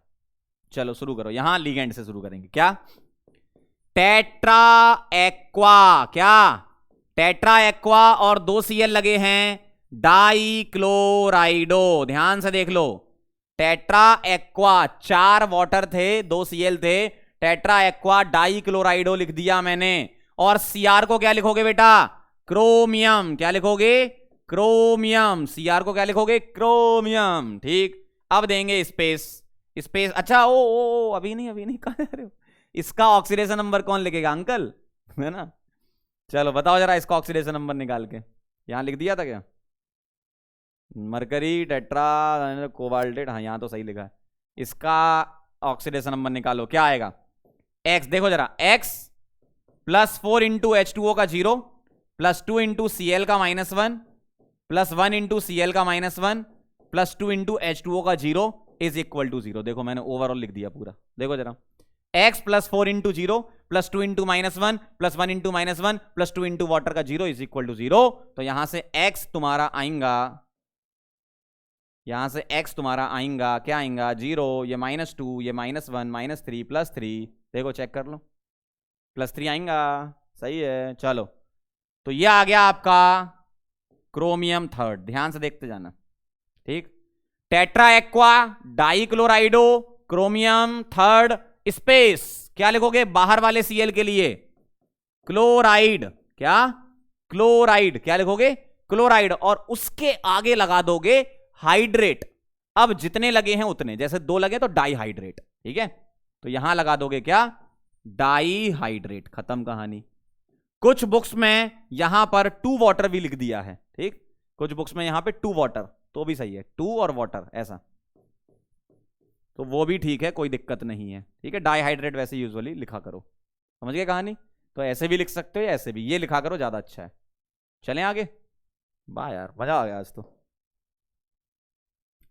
चलो शुरू करो। यहां लिगेंड से शुरू करेंगे। क्या? Tetra aqua. क्या? टेट्रा एक्वा और 2 Cl लगे हैं डाई क्लोराइडो। ध्यान से देख लो, टेट्रा एक्वा 4 वाटर थे 2 Cl थे, टेट्रा एक्वा डाई क्लोराइडो लिख दिया मैंने। और Cr को क्या लिखोगे बेटा? क्रोमियम। क्या लिखोगे? क्रोमियम। Cr को क्या लिखोगे? क्रोमियम। ठीक, अब देंगे स्पेस। स्पेस अच्छा ओ अभी नहीं कहा जा रहे हो? इसका ऑक्सीडेशन नंबर कौन लिखेगा? अंकल है ना। चलो बताओ जरा इसका ऑक्सीडेशन नंबर निकाल के। यहां लिख दिया था क्या? मरकरी टेट्रा कोबाल्टेट, हाँ यहां तो सही लिखा है। इसका ऑक्सीडेशन नंबर निकालो, क्या आएगा? x देखो जरा, x +4 इंटू H2O का 0 +2 इंटू Cl का -1 +1 इंटू Cl का -1 +2 इंटू H2O का 0 इज इक्वल टू 0। देखो मैंने ओवरऑल लिख दिया पूरा। देखो जरा, x +4 into 0 +2 into -1 +1 into -1 +2 into water का 0 इज इक्वल टू 0। तो यहां से x तुम्हारा आएगा, यहां से x तुम्हारा आएगा, क्या आएगा? 0, ये -2, ये -1 -3 +3। देखो चेक कर लो, +3 आएगा। सही है चलो। तो ये आ गया आपका क्रोमियम थर्ड। ध्यान से देखते जाना। ठीक, tetra aqua die क्लोराइडो chromium third space. क्या लिखोगे बाहर वाले Cl के लिए? क्लोराइड। क्या? क्लोराइड। क्या लिखोगे? क्लोराइड। और उसके आगे लगा दोगे हाइड्रेट। अब जितने लगे हैं उतने, जैसे 2 लगे तो डाई हाइड्रेट। ठीक है, तो यहां लगा दोगे क्या? Dihydrate. खत्म कहानी। कुछ बुक्स में यहां पर 2 वाटर भी लिख दिया है। ठीक, कुछ बुक्स में यहां पे 2 वाटर, तो भी सही है, 2 और वाटर ऐसा, तो वो भी ठीक है, कोई दिक्कत नहीं है। ठीक है, डाईहाइड्रेट वैसे यूजुअली लिखा करो। समझ गए कहानी? तो ऐसे भी लिख सकते हो, ऐसे भी, ये लिखा करो ज्यादा अच्छा है। चलें आगे। वाह यार मजा आ गया आज तो।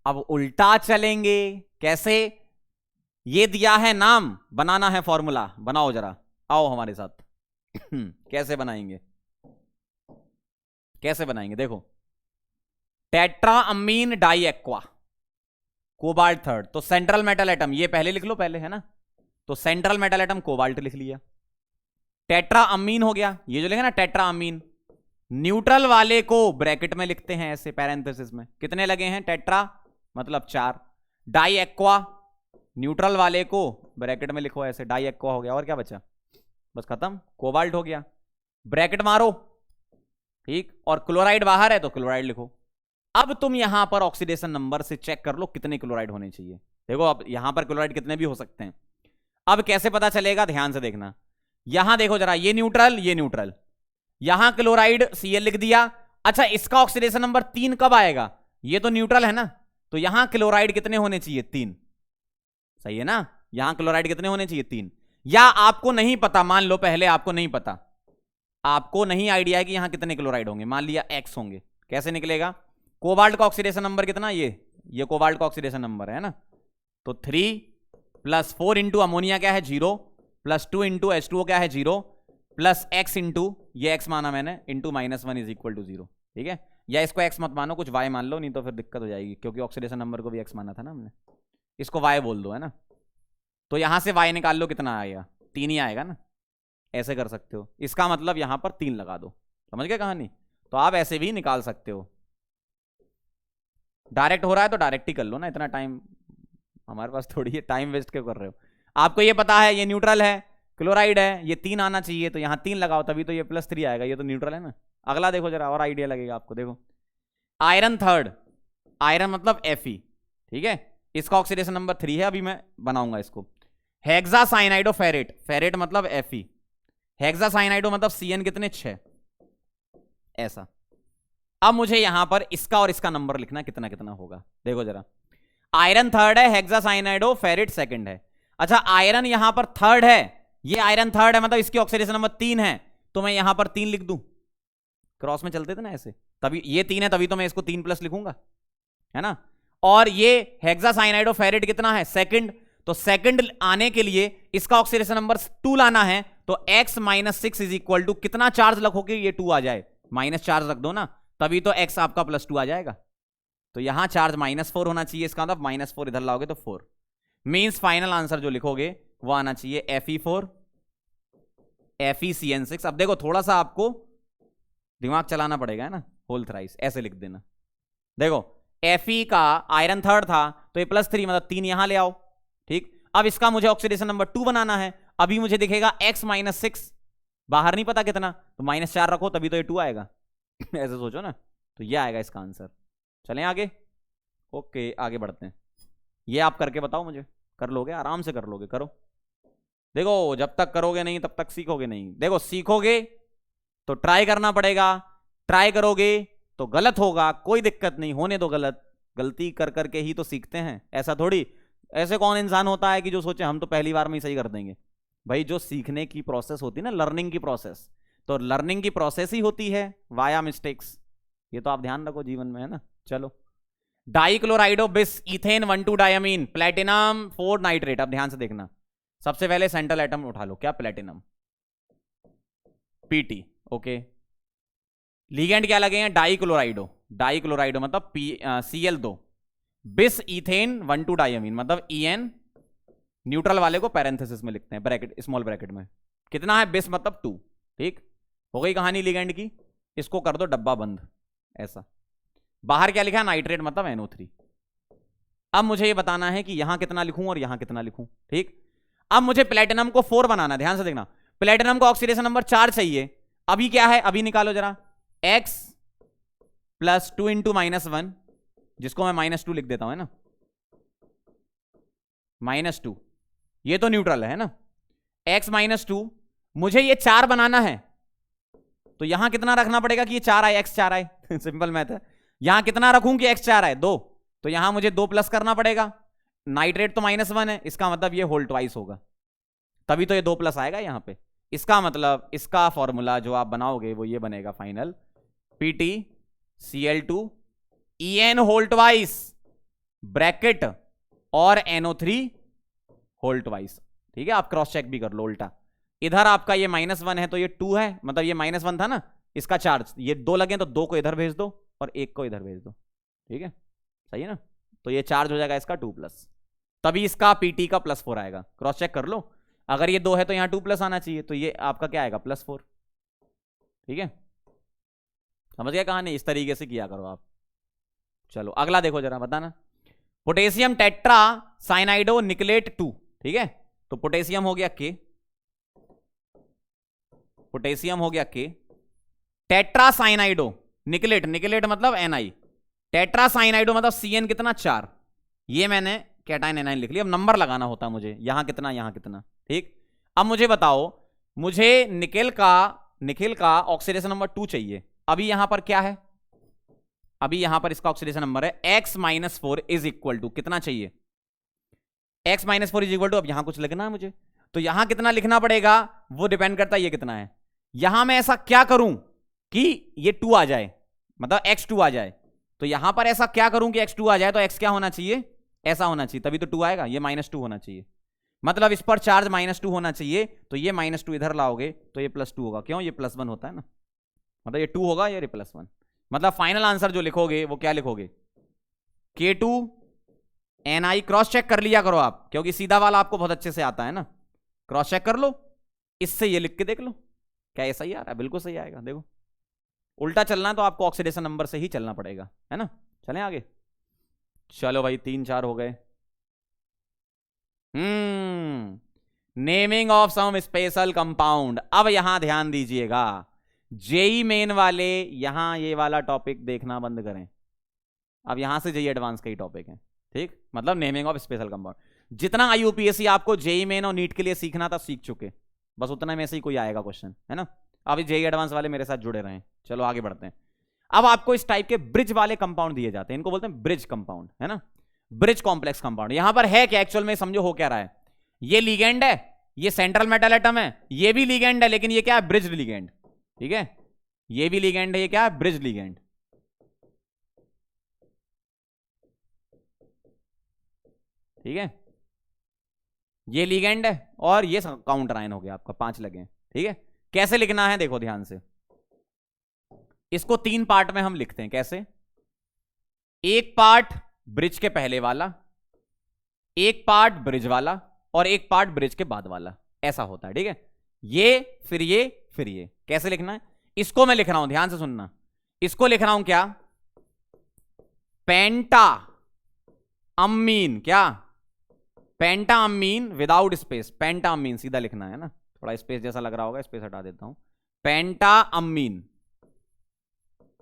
अब उल्टा चलेंगे। कैसे? ये दिया है नाम, बनाना है फॉर्मूला। बनाओ जरा, आओ हमारे साथ। कैसे बनाएंगे? कैसे बनाएंगे देखो, tetra amine die aqua cobalt third. तो सेंट्रल मेटल एटम ये पहले लिख लो, पहले है ना। तो सेंट्रल मेटल एटम कोबाल्ट लिख लिया। टेट्रा अमीन हो गया, ये जो लिखा ना टेट्रा अमीन। न्यूट्रल वाले को ब्रैकेट में लिखते हैं ऐसे पैरेंथेसिस में। कितने लगे हैं? टेट्रा मतलब 4। डाई एक्वा न्यूट्रल वाले को ब्रैकेट में लिखो ऐसे, डाई एक्वा हो गया। और क्या बचा? बस खत्म, कोबाल्ट हो गया। ब्रैकेट मारो। ठीक, और क्लोराइड बाहर है तो क्लोराइड लिखो। अब तुम यहां पर ऑक्सीडेशन नंबर से चेक कर लो कितने क्लोराइड होने चाहिए। देखो अब यहां पर क्लोराइड कितने भी हो सकते हैं। अब कैसे पता चलेगा? ध्यान से देखना। यहां देखो जरा, ये न्यूट्रल, ये न्यूट्रल, यहां क्लोराइड Cl लिख दिया। अच्छा इसका ऑक्सीडेशन नंबर 3 कब आएगा? ये तो न्यूट्रल है ना, तो यहां क्लोराइड कितने होने चाहिए? 3। सही है ना, यहां क्लोराइड कितने होने चाहिए? 3। या आपको नहीं पता, मान लो पहले आपको नहीं पता, आपको नहीं आइडिया है कि यहां कितने क्लोराइड होंगे, मान लिया X होंगे। कैसे निकलेगा? कोबाल्ट का ऑक्सीडेशन नंबर कितना? ये कोबाल्ट का ऑक्सीडेशन नंबर है ना, तो 3 + 4 इंटू अमोनिया क्या है? 0 +2 इंटू H2O क्या है? 0 प्लस X इंटू, ये X माना मैंने, इंटू -1 इज इक्वल टू 0। ठीक है, या इसको X मत मानो, कुछ Y मान लो, नहीं तो फिर दिक्कत हो जाएगी, क्योंकि ऑक्सीडेशन नंबर को भी X माना था ना हमने। इसको Y बोल दो, है ना। तो यहां से Y निकाल लो, कितना आएगा? 3 ही आएगा ना। ऐसे कर सकते हो, इसका मतलब यहां पर 3 लगा दो। समझ गए कहानी? तो आप ऐसे भी निकाल सकते हो। डायरेक्ट हो रहा है तो डायरेक्ट ही कर लो ना, इतना टाइम हमारे पास थोड़ी है, टाइम वेस्ट क्यों कर रहे हो? आपको ये पता है ये न्यूट्रल है, क्लोराइड है, ये 3 आना चाहिए, तो यहां 3 लगाओ, तभी तो ये +3 आएगा। ये तो न्यूट्रल है ना। अगला देखो जरा, और आइडिया लगेगा आपको। देखो आयरन थर्ड, आयरन मतलब Fe। ठीक है, इसका ऑक्सीडेशन नंबर 3 है, अभी मैं बनाऊंगा इसको। हेक्सासाइनाइडो फेरेट, फेरेट मतलब Fe। हेक्सासाइनाइडो मतलब Cn कितने? 6। ऐसा। अब मुझे यहां पर इसका और इसका नंबर लिखना कितना कितना होगा। देखो जरा, आयरन थर्ड है, हेक्सासाइनाइडो फेरिट सेकंड है। अच्छा आयरन यहां पर थर्ड है, ये आयरन थर्ड है, मतलब इसकी ऑक्सीडेशन नंबर 3 है, तो मैं यहां पर 3 लिख दूं। क्रॉस में चलते थे ना ऐसे, तभी ये 3 है, तभी तो मैं इसको 3+ लिखूंगा, है ना। और ये हेक्सासाइनाइडो फेरिट कितना है, सेकंड, तो सेकंड आने के लिए इसका ऑक्सीडेशन नंबर 2 लाना है, तो x - 6 इज इक्वल टू कितना चार्ज रखोगे ये 2 आ जाए, माइनस चार्ज रख दो ना, तभी तो x आपका +2 आ जाएगा। तो यहां चार्ज -4 होना चाहिए, इसका मतलब -4 इधर लाओगे तो 4 मींस फाइनल आंसर जो लिखोगे वो आना चाहिए Fe4 FeCN6। अब देखो थोड़ा सा आपको दिमाग चलाना पड़ेगा, है ना, होल थ्राइस ऐसे लिख देना। देखो Fe का आयरन थर्ड था, तो ये +3 मतलब 3 यहां ले आओ, ठीक। अब इसका मुझे ऑक्सीडेशन नंबर 2 बनाना है, अभी मुझे दिखेगा x - 6, बाहर नहीं पता कितना, तो -4 रखो तभी तो ये 2 आएगा ऐसे सोचो ना, तो ये आएगा इसका आंसर। चलें आगे, ओके आगे बढ़ते हैं। ये आप करके बताओ मुझे, कर लोगे, आराम से कर लोगे, करो। देखो जब तक करोगे नहीं तब तक सीखोगे नहीं। देखो सीखोगे तो ट्राई करना पड़ेगा, ट्राई करोगे तो गलत होगा, कोई दिक्कत नहीं, होने दो गलत, गलती कर करके ही तो सीखते हैं। ऐसा थोड़ी, ऐसे कौन इंसान होता है कि जो सोचे हम तो पहली बार में ही सही कर देंगे। भाई जो सीखने की प्रोसेस होती है ना, लर्निंग की प्रोसेस, तो लर्निंग की प्रोसेस ही होती है वाया मिस्टेक्स, ये तो आप ध्यान रखो जीवन में, है ना। चलो, डाइक्लोराइडो बिस इथेन 1,2 डायमीन प्लेटिनम 4 नाइट्रेट। अब ध्यान से देखना, सबसे पहले सेंट्रल एटम उठा लो, क्या, प्लेटिनम, पीटी, ओके। लिगेंड क्या लगे हैं, डाइक्लोराइडो, डाइक्लोराइडो मतलब Cl2, बिस इथेन 1,2 डायमीन मतलब En, न्यूट्रल वाले को पैरेंथेसिस में लिखते हैं, ब्रैकेट, स्मॉल ब्रैकेट में, कितना है, बिस मतलब 2, ठीक। हो गई कहानी लिगेंड की, इसको कर दो डब्बा बंद ऐसा। बाहर क्या लिखा है, नाइट्रेट मतलब NO3। अब मुझे ये बताना है कि यहां कितना लिखूं और यहां कितना लिखूं, ठीक। अब मुझे प्लेटिनम को 4 बनाना, ध्यान से देखना, प्लेटिनम को ऑक्सीडेशन नंबर 4 चाहिए। अभी क्या है, अभी निकालो जरा, x + 2 × -1, जिसको मैं -2 लिख देता हूं, है ना, -2, ये तो न्यूट्रल है ना। x - 2, मुझे ये 4 बनाना है, तो यहां कितना रखना पड़ेगा कि ये 4 आए, x 4 आए सिंपल मैथ है। यहां कितना रखूं कि x 4 आए, 2, तो यहां मुझे 2 प्लस करना पड़ेगा। नाइट्रेट तो -1 है, इसका मतलब ये होल ट्वाइस होगा, तभी तो ये 2 प्लस आएगा यहां पे। इसका मतलब इसका फॉर्मूला जो आप बनाओगे वो ये बनेगा final, PtCl2 En whole twice bracket और NO3 होल ट्वाइस, ठीक है। आप क्रॉस चेक भी कर लो उल्टा, इधर आपका ये -1 है तो ये 2 है, मतलब ये -1 था ना, इसका चार्ज ये 2 लगे तो 2 को इधर भेज दो और 1 को इधर भेज दो, ठीक है, सही है ना। तो ये चार्ज हो जाएगा इसका 2+, तभी इसका PT का +4 आएगा। क्रॉस चेक कर लो, अगर ये 2 है तो यहां 2+ आना चाहिए, तो ये आपका क्या आएगा, +4, ठीक है। समझ गया कहानी, इस तरीके से किया करो आप। चलो अगला देखो जरा, बताना, पोटेशियम टेट्रा साइनाइडो निकलेट 2, ठीक है। तो पोटेशियम हो गया K, पोटेशियम हो गया K, टेट्रा साइनाइडो निकलेट, निकलेट मतलब Ni, टेट्रा साइनाइडो मतलब Cn कितना, 4, ये मैंने कैटाइन एनाइन लिख लिया। अब नंबर लगाना होता मुझे, यहां कितना यहां कितना, ठीक। अब मुझे बताओ, मुझे निकेल का ऑक्सीडेशन नंबर 2 चाहिए। अभी यहां पर क्या है, अभी यहां पर इसका ऑक्सीडेशन नंबर है x - 4 इज इक्वल टू कितना चाहिए, x - 4 इज इक्वल टू, अब यहां कुछ लिखना है मुझे, तो यहां कितना लिखना पड़ेगा वो डिपेंड करता है ये कितना है। यहां मैं ऐसा क्या करूं कि ये 2 आ जाए, मतलब x2 आ जाए, तो यहां पर ऐसा क्या करूं कि x2 आ जाए, तो x क्या होना चाहिए, ऐसा होना चाहिए, तभी तो 2 आएगा, ये -2 होना चाहिए, मतलब इस पर चार्ज -2 होना चाहिए, तो ये -2 इधर लाओगे तो ये +2 होगा, क्यों, ये +1 होता है ना, मतलब ये 2 होगा, ये +1, मतलब फाइनल आंसर जो लिखोगे वो क्या लिखोगे, K2 Ni। क्रॉस चेक कर लिया करो आप, क्योंकि सीधा वाला आपको बहुत अच्छे से आता है ना, क्रॉस चेक कर लो, इससे ये लिख के देख लो क्या ये सही आ रहा है, बिल्कुल सही आएगा। देखो उल्टा चलना है तो आपको ऑक्सीडेशन नंबर से ही चलना पड़ेगा, है ना। चलें आगे, चलो भाई 3-4 हो गए। Naming of some special compound. अब यहां ध्यान दीजिएगा, जेई मेन वाले यहां ये वाला टॉपिक देखना बंद करें, अब यहां से जेई एडवांस का ही टॉपिक है, ठीक, मतलब नेमिंग ऑफ स्पेशल कंपाउंड। जितना IUPAC आपको जेई मेन और नीट के लिए सीखना था सीख चुके, बस उतना में से ही कोई आएगा क्वेश्चन, है ना। अभी जेई एडवांस वाले मेरे साथ जुड़े रहें, चलो आगे बढ़ते हैं। अब आपको इस टाइप के ब्रिज वाले कंपाउंड दिए जाते हैं, इनको बोलते हैं ब्रिज कंपाउंड, है ना, ब्रिज कॉम्प्लेक्स कंपाउंड। यहां पर है क्या एक्चुअल में, समझो हो क्या रहा है, ये लिगेंड है, ये सेंट्रल मेटल एटम है, ये भी लिगेंड है, लेकिन ये क्या है, ब्रिज लिगेंड, ठीक है, ये भी लिगेंड है, ये क्या है, ब्रिज लिगेंड, ठीक है, ये लिगेंड है और ये काउंटर आयन हो गया आपका, 5 लगे हैं, ठीक है। कैसे लिखना है देखो ध्यान से, इसको 3 पार्ट में हम लिखते हैं, कैसे, एक पार्ट ब्रिज के पहले वाला, एक पार्ट ब्रिज वाला, और एक पार्ट ब्रिज के बाद वाला, ऐसा होता है, ठीक है। ये फिर ये फिर ये, कैसे लिखना है, इसको मैं लिख रहा हूं, ध्यान से सुनना, इसको लिख रहा हूं क्या, पेंटा अमीन, क्या, पेंटा अमीन विदाउट स्पेस, पेंटा अमीन सीधा लिखना है ना, थोड़ा स्पेस जैसा लग रहा होगा, स्पेस हटा देता हूं, पेंटा अमीन,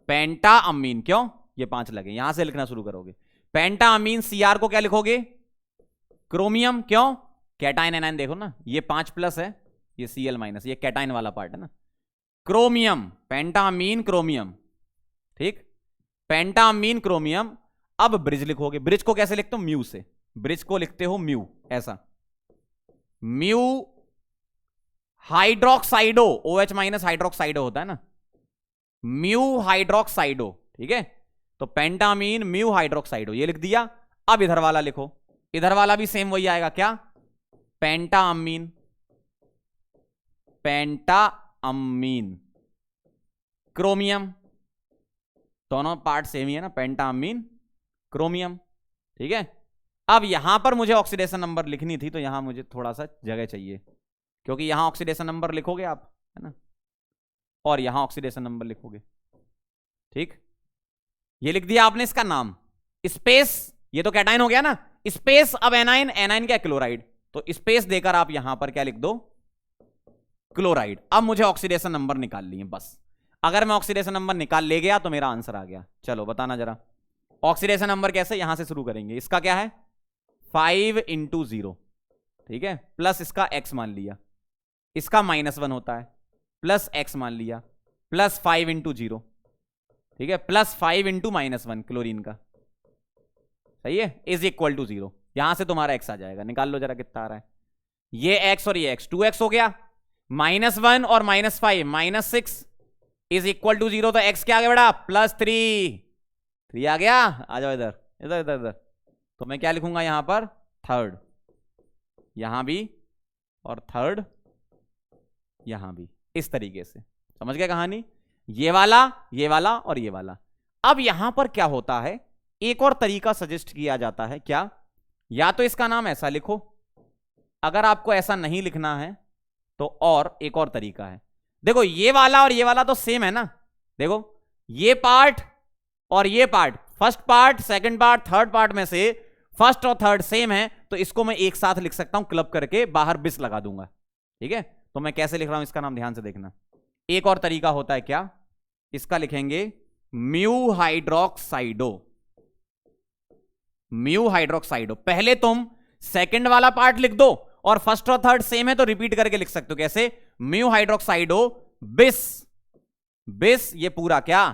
पेंटा अमीन, क्यों, ये 5 लगे, यहां से लिखना शुरू करोगे, पेंटा अमीन, सीआर को क्या लिखोगे, क्रोमियम, क्यों, कैटाइन एनाइन, देखो ना ये 5 प्लस है, ये Cl माइनस, ये कैटाइन वाला पार्ट है ना, क्रोमियम, पेंटामीन क्रोमियम, ठीक, पेंटामीन क्रोमियम। अब ब्रिज लिखोगे, ब्रिज को कैसे लिखते हो, म्यू से, ब्रिज को लिखते हो म्यू, ऐसा, म्यू हाइड्रोक्साइडो, OH माइनस हाइड्रोक्साइडो होता है ना, म्यू हाइड्रोक्साइडो, ठीक है, तो पेंटामीन म्यू हाइड्रोक्साइडो ये लिख दिया। अब इधर वाला लिखो, इधर वाला भी सेम वही आएगा, क्या, पेंटाअमीन, पेंटाअमीन क्रोमियम, दोनों पार्ट सेम ही है ना, पेंटाअमीन क्रोमियम, ठीक है। अब यहां पर मुझे ऑक्सीडेशन नंबर लिखनी थी, तो यहां मुझे थोड़ा सा जगह चाहिए, क्योंकि यहां ऑक्सीडेशन नंबर लिखोगे आप, है ना, और यहां ऑक्सीडेशन नंबर लिखोगे, ठीक, ये लिख दिया आपने इसका नाम, स्पेस, ये तो कैटाइन हो गया ना, स्पेस, अब एनाइन, एनाइन क्या, क्लोराइड, तो स्पेस देकर आप यहां पर क्या लिख दो, क्लोराइड। अब मुझे ऑक्सीडेशन नंबर निकाल लिए बस, अगर मैं ऑक्सीडेशन नंबर निकाल ले गया तो मेरा आंसर आ गया। चलो बताना जरा, ऑक्सीडेशन नंबर कैसे, यहां से शुरू करेंगे, इसका क्या है 5 × 0, ठीक है, प्लस इसका x मान लिया, इसका -1 होता है, प्लस x मान लिया, प्लस 5 × 0, ठीक है, प्लस 5 × -1 क्लोरीन का, सही है, इज इक्वल टू 0, यहां से तुम्हारा x आ जाएगा, निकाल लो जरा कितना आ रहा है, ये x और ये x, 2x हो गया, -1 और -5 -6 इज इक्वल टू 0, तो x क्या आ गया बेटा, +3 आ गया, आ जाओ इधर इधर इधर इधर, तो मैं क्या लिखूंगा यहां पर, थर्ड, यहां भी, और थर्ड यहां भी, इस तरीके से, समझ गए कहानी, ये वाला और ये वाला। अब यहां पर क्या होता है, एक और तरीका सजेस्ट किया जाता है, क्या, या तो इसका नाम ऐसा लिखो, अगर आपको ऐसा नहीं लिखना है तो और एक और तरीका है, देखो ये वाला और ये वाला तो सेम है ना, देखो ये पार्ट और ये part, first part second part third part में से फर्स्ट और थर्ड सेम है, तो इसको मैं एक साथ लिख सकता हूं, क्लब करके बाहर बिस लगा दूंगा, ठीक है। तो मैं कैसे लिख रहा हूं इसका नाम ध्यान से देखना, एक और तरीका होता है, क्या, इसका लिखेंगे म्यू हाइड्रोक्साइडो, म्यू हाइड्रोक्साइडो, पहले तुम सेकंड वाला पार्ट लिख दो और फर्स्ट और थर्ड सेम है तो रिपीट करके लिख सकते हो, कैसे, म्यू हाइड्रोक्साइडो बिस, बिस ये पूरा क्या,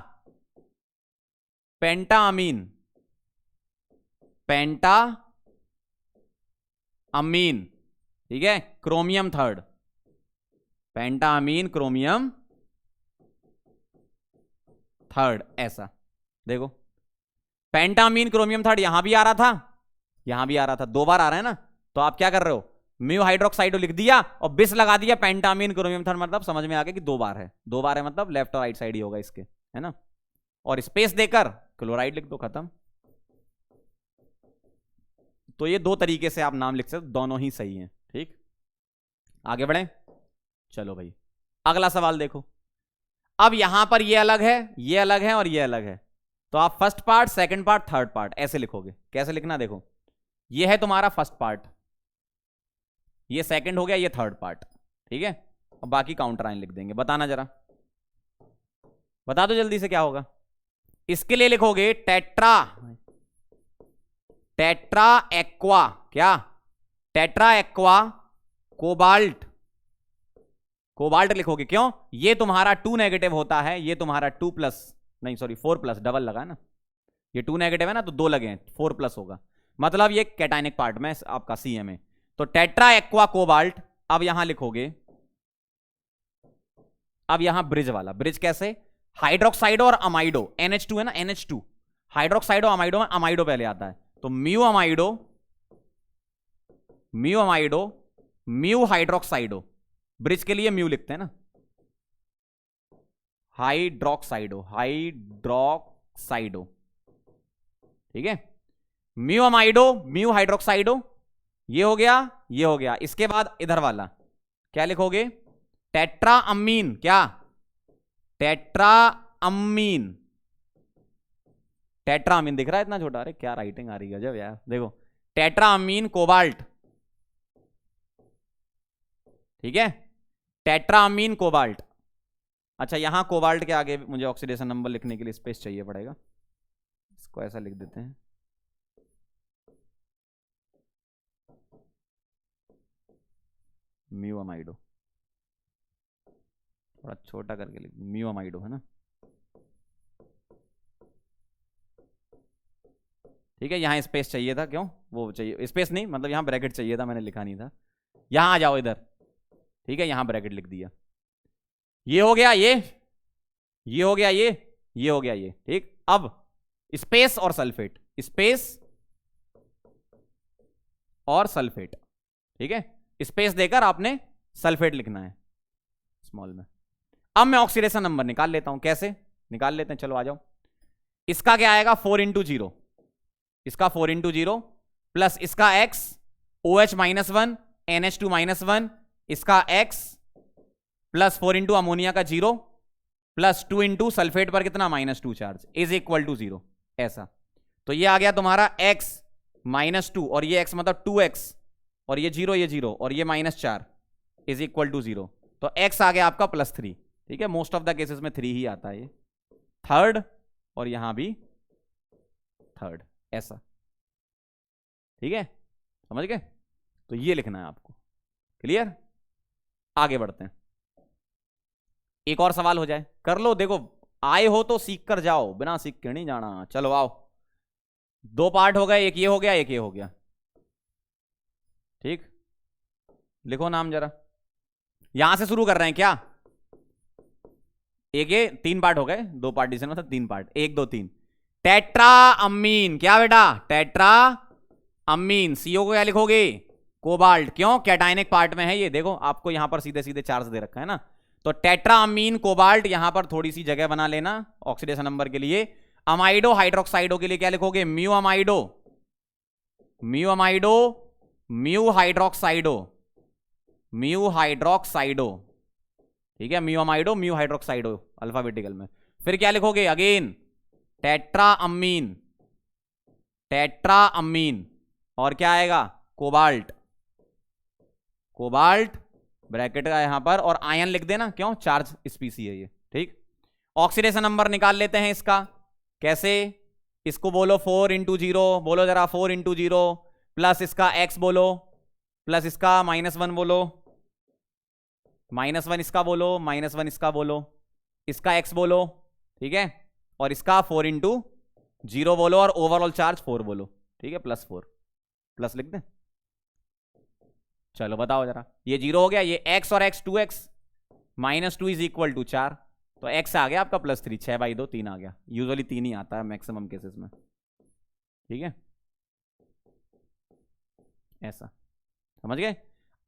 पेंटाअमीन, पेंटा अमीन, ठीक है, क्रोमियम थर्ड, पेंटाअमीन क्रोमियम थर्ड, ऐसा देखो, पेंटाअमीन क्रोमियम थर्ड यहां भी आ रहा था, यहां भी आ रहा था, 2 बार आ रहा है ना, तो आप क्या कर रहे हो, म्यू हाइड्रोक्साइडो लिख दिया और बिस लगा दिया, पेंटाअमीन क्रोमियम थर्ड, मतलब समझ में आ गया कि 2 बार है, 2 बार है मतलब लेफ्ट और राइट साइड ही होगा इसके, है ना, और स्पेस देकर क्लोराइड लिख दो, खत्म। तो ये 2 तरीके से आप नाम लिख सकते, दोनों ही सही हैं, ठीक, आगे बढ़े, चलो भाई अगला सवाल देखो। अब यहां पर ये अलग है, ये अलग है और ये अलग है, तो आप first part second part third part ऐसे लिखोगे, कैसे लिखना, देखो ये है तुम्हारा फर्स्ट पार्ट, ये सेकंड हो गया, ये थर्ड पार्ट, ठीक है, अब बाकी काउंटर आइन लिख देंगे, बताना जरा, बता दो जल्दी से क्या होगा। इसके लिए लिखोगे टेट्रा, टेट्रा एक्वा, क्या, टेट्रा एक्वा कोबाल्ट कोबाल्ट लिखोगे, क्यों? ये तुम्हारा 2 नेगेटिव होता है, ये तुम्हारा 2 प्लस, नहीं सॉरी 4 प्लस, डबल लगा ना, ये 2 नेगेटिव है ना, तो 2 लगे हैं, 4 प्लस होगा, मतलब ये कैटायनिक पार्ट में आपका CMA। तो टेट्रा एक्वा कोबाल्ट। अब यहां लिखोगे, अब यहां ब्रिज वाला, ब्रिज कैसे? हाइड्रोक्साइडो और अमाइडो, NH2 है ना, NH2, हाइड्रोक्साइडो अमाइडो में अमाइडो पहले आता है, तो mu amido, mu amido, mu hydroxido, bridge के लिए म्यू लिखते हैं ना, हाइड्रोक्साइडो, हाइड्रोक्साइडो, ठीक है, म्यू अमाइडो, म्यू हाइड्रोक्साइडो, ये हो गया, ये हो गया। इसके बाद इधर वाला क्या लिखोगे? टेट्रा अमीन, क्या? टेट्रा अमीन, टेट्रा अमीन दिख रहा है इतना छोटा? अरे क्या राइटिंग आ रही है, जब यार देखो, टेट्रा अमीन कोबाल्ट, ठीक है, टेट्रा अमीन कोबाल्ट। अच्छा, यहां कोबाल्ट के आगे मुझे ऑक्सीडेशन नंबर लिखने के लिए स्पेस चाहिए पड़ेगा, इसको ऐसा लिख देते हैं, म्यू अमाइडो, थोड़ा छोटा करके लिख, म्यू अमाइडो है ना, ठीक है। यहां स्पेस चाहिए था, क्यों? वो चाहिए स्पेस नहीं, मतलब यहां ब्रैकेट चाहिए था, मैंने लिखा नहीं था। यहां आ जाओ इधर, ठीक है, यहां ब्रैकेट लिख दिया, ये हो गया, ये हो गया, ये हो गया, ये ठीक। अब स्पेस और सल्फेट, स्पेस और सल्फेट, ठीक है, स्पेस देकर आपने सल्फेट लिखना है स्मॉल में। अब मैं ऑक्सीडेशन नंबर निकाल लेता हूं, कैसे निकाल लेते हैं, चलो आ जाओ। इसका क्या आएगा? 4 इंटू 0, इसका 4 इंटू 0 प्लस इसका x, OH -1, NH2 -1, इसका x प्लस 4 इंटू अमोनिया का 0 प्लस 2 इंटू सल्फेट पर कितना? -2 चार्ज, इज इक्वल टू 0, ऐसा। तो ये आ गया तुम्हारा x -2 और ये x मतलब 2x और ये 0, ये 0 और ये -4 इज इक्वल टू 0। तो x आ गया आपका +3, ठीक है, मोस्ट ऑफ द केसेस में 3 ही आता है, ये थर्ड और यहां भी थर्ड, ऐसा, ठीक है, समझ गए? तो ये लिखना है आपको, क्लियर? आगे बढ़ते हैं, एक और सवाल हो जाए, कर लो, देखो आए हो तो सीख कर जाओ, बिना सीख के नहीं जाना। चलो आओ, 2 पार्ट हो गए, एक ये हो गया, एक ये हो गया, ठीक। लिखो नाम जरा, यहां से शुरू कर रहे हैं क्या? एक ये 3 पार्ट हो गए, 2 पार्टीशन मतलब 3 पार्ट, 1 2 3। टेट्रा अमीन, क्या बेटा? टेट्रा अमीन, CO को क्या लिखोगे? कोबाल्ट, क्यों? कैटायनिक पार्ट में है ये, देखो आपको यहां पर सीधे सीधे चार्ज दे रखा है ना, तो टेट्रा अमीन कोबाल्ट, यहां पर थोड़ी सी जगह बना लेना ऑक्सीडेशन नंबर के लिए। अमाइडो हाइड्रोक्साइडो के लिए क्या लिखोगे? Mu amido, mu amido, mu hydroxido, mu hydroxido, ठीक है, mu amido, mu hydroxido alphabetical में। फिर क्या लिखोगे? Again tetra amine, tetra amine, और क्या आएगा? कोबाल्ट, कोबाल्ट ब्रैकेट का यहां पर, और आयन लिख देना, क्यों? चार्ज स्पीसी है ये, ठीक। ऑक्सीडेशन नंबर निकाल लेते हैं इसका, कैसे? इसको बोलो 4 इंटू 0, बोलो जरा 4 इंटू 0 प्लस इसका x बोलो, प्लस इसका -1 बोलो, -1 इसका बोलो, -1 इसका बोलो, इसका x बोलो, ठीक है, और इसका 4 इंटू 0 बोलो, और ओवरऑल चार्ज 4 बोलो, ठीक है, +4, प्लस लिख दें। चलो बताओ जरा, ये 0 हो गया, ये x और x 2x, -2 is equal to 4, तो x आ गया आपका +3, 6/2 3 आ गया, यूजुअली 3 ही आता है मैक्सिमम केसेस में, ठीक है, ऐसा, समझ गए?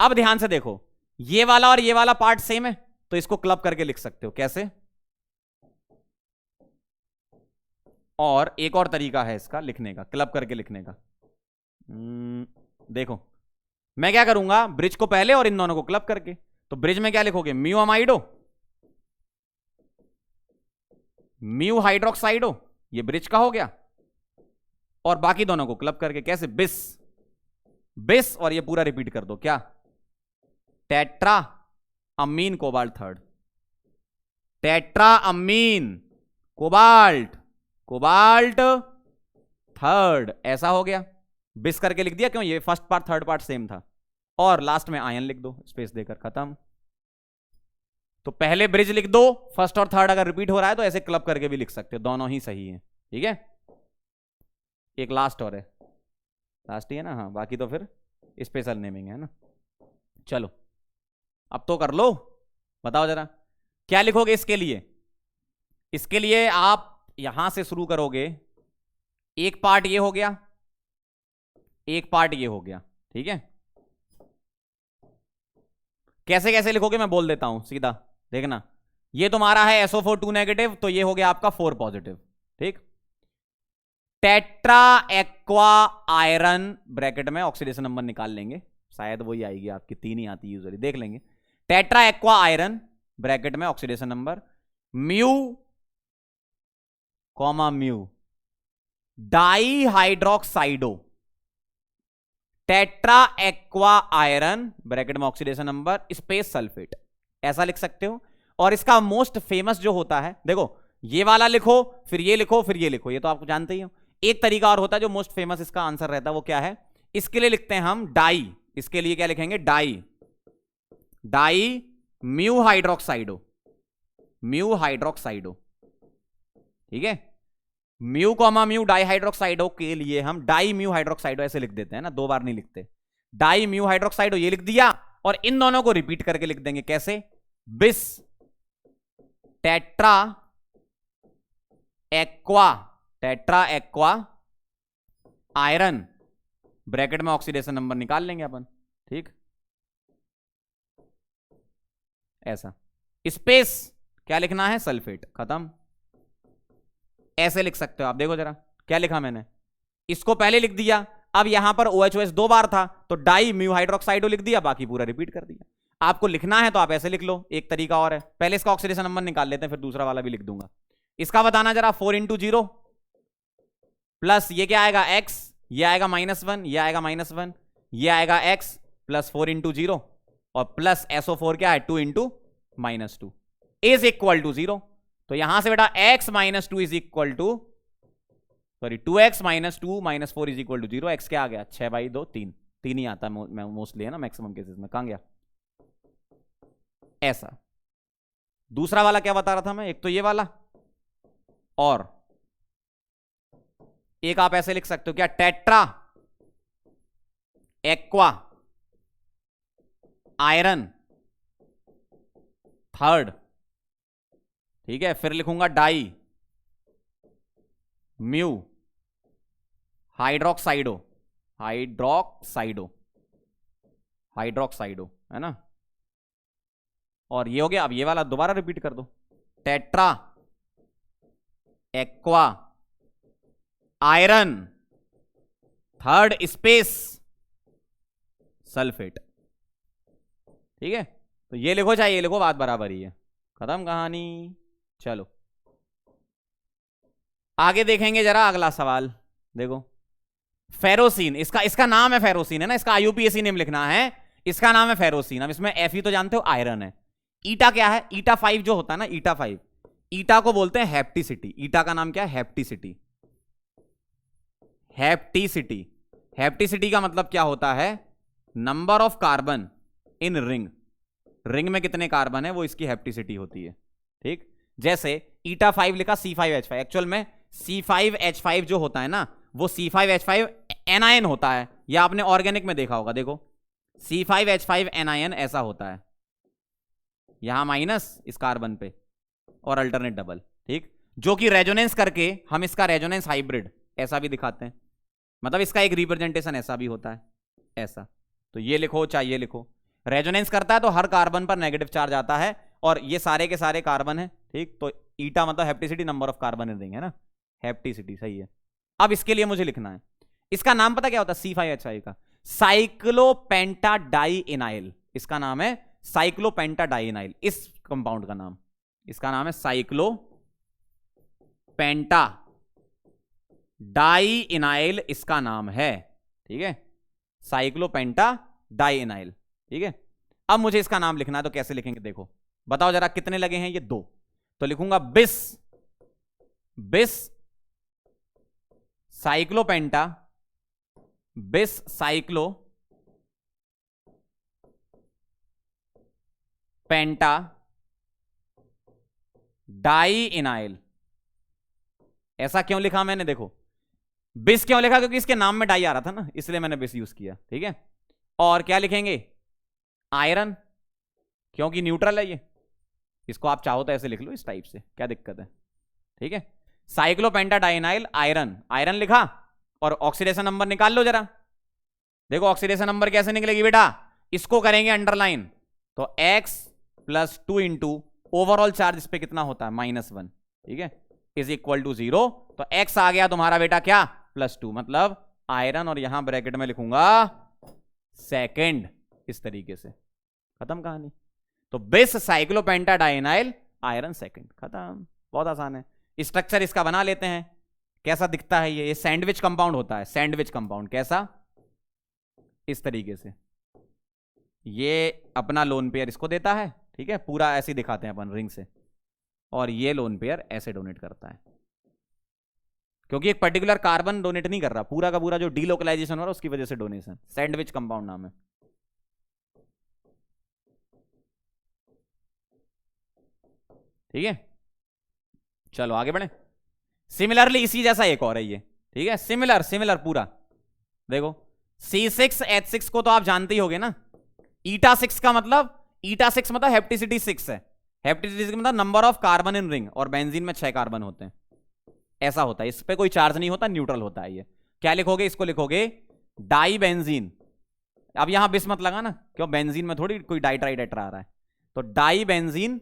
अब ध्यान से देखो, ये वाला और ये वाला पार्ट सेम है, तो इसको क्लब करके लिख सकते हो, कैसे? और एक और तरीका है इसका लिखने का, क्लब करके लिखने का। देखो मैं क्या करूंगा, ब्रिज को पहले और इन दोनों को क्लब करके, तो ब्रिज में क्या लिखोगे? म्यू अमाइडो, म्यू हाइड्रोक्साइडो, ये ब्रिज का हो गया, और बाकी दोनों को क्लब करके कैसे? बिस, बिस, और ये पूरा रिपीट कर दो, क्या? Tetra amine cobalt third, tetra amine cobalt, cobalt third, ऐसा हो गया, बिस करके लिख दिया, क्यों? ये first part third part same था, और लास्ट में आयन लिख दो स्पेस देकर, खत्म। तो पहले ब्रिज लिख दो, फर्स्ट और थर्ड अगर रिपीट हो रहा है तो ऐसे क्लब करके भी लिख सकते हो, दोनों ही सही है। ठीक है, एक लास्ट और है, लास्ट ही है ना, हाँ, बाकी तो फिर स्पेशल नेमिंग है ना। चलो अब तो कर लो, बताओ जरा क्या लिखोगे इसके लिए। इसके लिए आप यहां से शुरू करोगे, एक पार्ट ये हो गया, एक पार्ट ये हो गया। ठीक है, कैसे कैसे लिखोगे मैं बोल देता हूं सीधा, देखना। ये तुम्हारा है SO4 2 नेगेटिव, तो ये हो गया आपका 4 पॉजिटिव। ठीक, टेट्रा एक्वा आयरन, ब्रैकेट में ऑक्सीडेशन नंबर निकाल लेंगे, शायद वही आएगी आपकी, 3 ही आती है यूजुअली, देख लेंगे। टेट्रा एक्वा आयरन, ब्रैकेट में oxidation number, mu comma mu di hydroxido, tetra aqua iron, bracket में ऑक्सीडेशन नंबर, स्पेस सल्फेट, ऐसा लिख सकते हो। और इसका मोस्ट फेमस जो होता है, देखो ये वाला लिखो, फिर ये लिखो, फिर ये लिखो, ये तो आपको जानते ही हो। एक तरीका और होता है जो मोस्ट फेमस इसका आंसर रहता है, वो क्या है, इसके लिए लिखते हैं हम डाई, इसके लिए क्या लिखेंगे, die, die mu hydroxido, mu hydroxido. ठीक है, म्यू कॉमा म्यू डाई हाइड्रोक्साइडो के लिए हम डाई म्यू हाइड्रोक्साइडो ऐसे लिख देते हैं ना, 2 बार नहीं लिखते, डाई म्यू हाइड्रोक्साइडो ये लिख दिया, और इन दोनों को रिपीट करके लिख देंगे, कैसे, बिस tetra aqua, tetra aqua iron, bracket में ऑक्सीडेशन नंबर निकाल लेंगे अपन। ठीक, ऐसा, स्पेस क्या लिखना है, सल्फेट, खत्म। ऐसे लिख सकते हो आप, देखो जरा क्या लिखा मैंने, इसको पहले लिख दिया, अब यहां पर OHOS 2 बार था तो डाई म्यू हाइड्रोक्साइडो लिख दिया, बाकी पूरा रिपीट कर दिया। आपको लिखना है तो आप ऐसे लिख लो, एक तरीका और है, पहले इसका ऑक्सीडेशन नंबर निकाल लेते हैं, फिर दूसरा वाला भी लिख दूंगा। इसका बताना जरा, 4 × 0 प्लस ये क्या आएगा x, ये आएगा -1, ये आएगा -1, ये आएगा x प्लस 4 × 0 और प्लस SO4 क्या है, 2 × -2 इज इक्वल टू 0। तो यहां से बेटा x - 2 is equal to, sorry 2x - 2 - 4 is equal to 0। x क्या आ गया, 6/2, 3, 3 ही आता है मोस्टली है ना, मैक्सिमम केसेस में। कहां गया, ऐसा। दूसरा वाला क्या बता रहा था मैं, एक तो ये वाला, और एक आप ऐसे लिख सकते हो क्या, टेट्रा एक्वा आयरन थर्ड। ठीक है, फिर लिखूंगा डाई म्यू हाइड्रोक्साइडो, हाइड्रोक्साइडो, हाइड्रोक्साइडो है ना। और ये हो गया, अब ये वाला दोबारा रिपीट कर दो, tetra aqua iron third space sulphate. ठीक है, तो ये लिखो चाहे ये लिखो, बात बराबर ही है, खत्म कहानी। चलो आगे देखेंगे जरा, अगला सवाल देखो, फेरोसिन, इसका नाम है फेरोसिन है ना, इसका IUPAC नेम लिखना है, इसका नाम है फेरोसिन। अब इसमें Fe तो जानते हो आयरन है, ईटा क्या है, ईटा 5 जो होता है ना, ईटा 5, ईटा को बोलते हैं हेप्टिसिटी, ईटा का नाम क्या है, हेप्टिसिटी, हेप्टिसिटी। हेप्टिसिटी का मतलब क्या होता है, number of carbon in ring, ring में कितने कार्बन है वो इसकी हेप्टिसिटी होती है। ठीक, जैसे ईटा 5 लिखा C5H5, एक्चुअल में C5H5 जो होता है ना, वो C5H5 एनायन होता है, या आपने ऑर्गेनिक में देखा होगा, देखो C5H5 एनायन ऐसा होता है, यहां माइनस इस कार्बन पे और अल्टरनेट डबल। ठीक, जो कि रेजोनेंस करके हम इसका रेजोनेंस हाइब्रिड ऐसा भी दिखाते हैं, मतलब इसका एक रिप्रेजेंटेशन ऐसा भी होता है, ऐसा। तो ये लिखो चाहे ये लिखो, रेजोनेंस करता है तो हर कार्बन पर नेगेटिव चार्ज आता है, और ये सारे के सारे कार्बन है। ठीक, तो ईटा मतलब hapticity, number of carbon in ring है ना, हेप्टिसिटी सही है। अब इसके लिए मुझे लिखना है, इसका नाम पता क्या होता है, C5H5 का साइक्लोपेंटाडाइइनाइल, इसका नाम है साइक्लोपेंटाडाइइनाइल, इस कंपाउंड का नाम, इसका नाम है साइक्लोपेंटाडाइइनाइल, इसका नाम है। ठीक है, साइक्लोपेंटाडाइइनाइल। ठीक है, अब मुझे इसका नाम लिखना है, तो कैसे लिखेंगे देखो, बताओ जरा कितने लगे हैं, ये 2, तो लिखूंगा बिस, बिस साइक्लोपेंटा, बिस साइक्लो पेंटा डाई इनाइल। ऐसा क्यों लिखा मैंने, देखो बिस क्यों लिखा, क्योंकि इसके नाम में डाई आ रहा था ना, इसलिए मैंने बिस यूज किया, ठीक है। और क्या लिखेंगे, आयरन, क्योंकि न्यूट्रल है ये। इसको आप चाहो तो ऐसे लिख लो इस टाइप से, क्या दिक्कत है, ठीक है। साइक्लोपेंटाडाइनाइल आयरन, आयरन लिखा, और ऑक्सीडेशन नंबर निकाल लो जरा। देखो ऑक्सीडेशन नंबर कैसे निकलेगी बेटा, इसको करेंगे अंडरलाइन, तो x plus 2 into overall charge इस पे कितना होता है -1, ठीक है, इज इक्वल टू 0। तो x आ गया तुम्हारा बेटा क्या, +2, मतलब आयरन, और यहां ब्रैकेट में लिखूंगा सेकंड, इस तरीके से, खत्म कहानी। तो बिस साइक्लोपेंटाडाइनाइल आयरन सेकंड, खत्म, बहुत आसान है। स्ट्रक्चर इसका बना लेते हैं, कैसा दिखता है ये सैंडविच कंपाउंड होता है, सैंडविच कंपाउंड कैसा, इस तरीके से। ये अपना लोन पेयर इसको देता है, ठीक है, पूरा ऐसे दिखाते हैं अपन रिंग से, और ये लोन पेयर ऐसे डोनेट करता है, क्योंकि एक पर्टिकुलर कार्बन डोनेट नहीं कर रहा, पूरा का पूरा जो डीलोकलाइजेशन हो रहा है उसकी वजह से डोनेशन, सैंडविच कंपाउंड नाम है। ठीक है, चलो आगे बढ़े। सिमिलरली इसी जैसा एक और है ये, ठीक है, सिमिलर सिमिलर पूरा, देखो C6H6 को तो आप जानते ही होगे ना, ईटा 6 का मतलब, ईटा 6 मतलब हेप्टिसिटी 6 है, हेप्टिसिटी 6 मतलब number of carbon in ring, और बेंजीन में 6 कार्बन होते हैं, ऐसा होता है, इस पे कोई चार्ज नहीं होता, न्यूट्रल होता है ये। क्या लिखोगे, इसको लिखोगे डाई बेंजीन। अब यहां बिस मत लगा ना, क्यों, बेंजीन में थोड़ी कोई डाइट्राइडेटर आ रहा है, तो डाई बेंजीन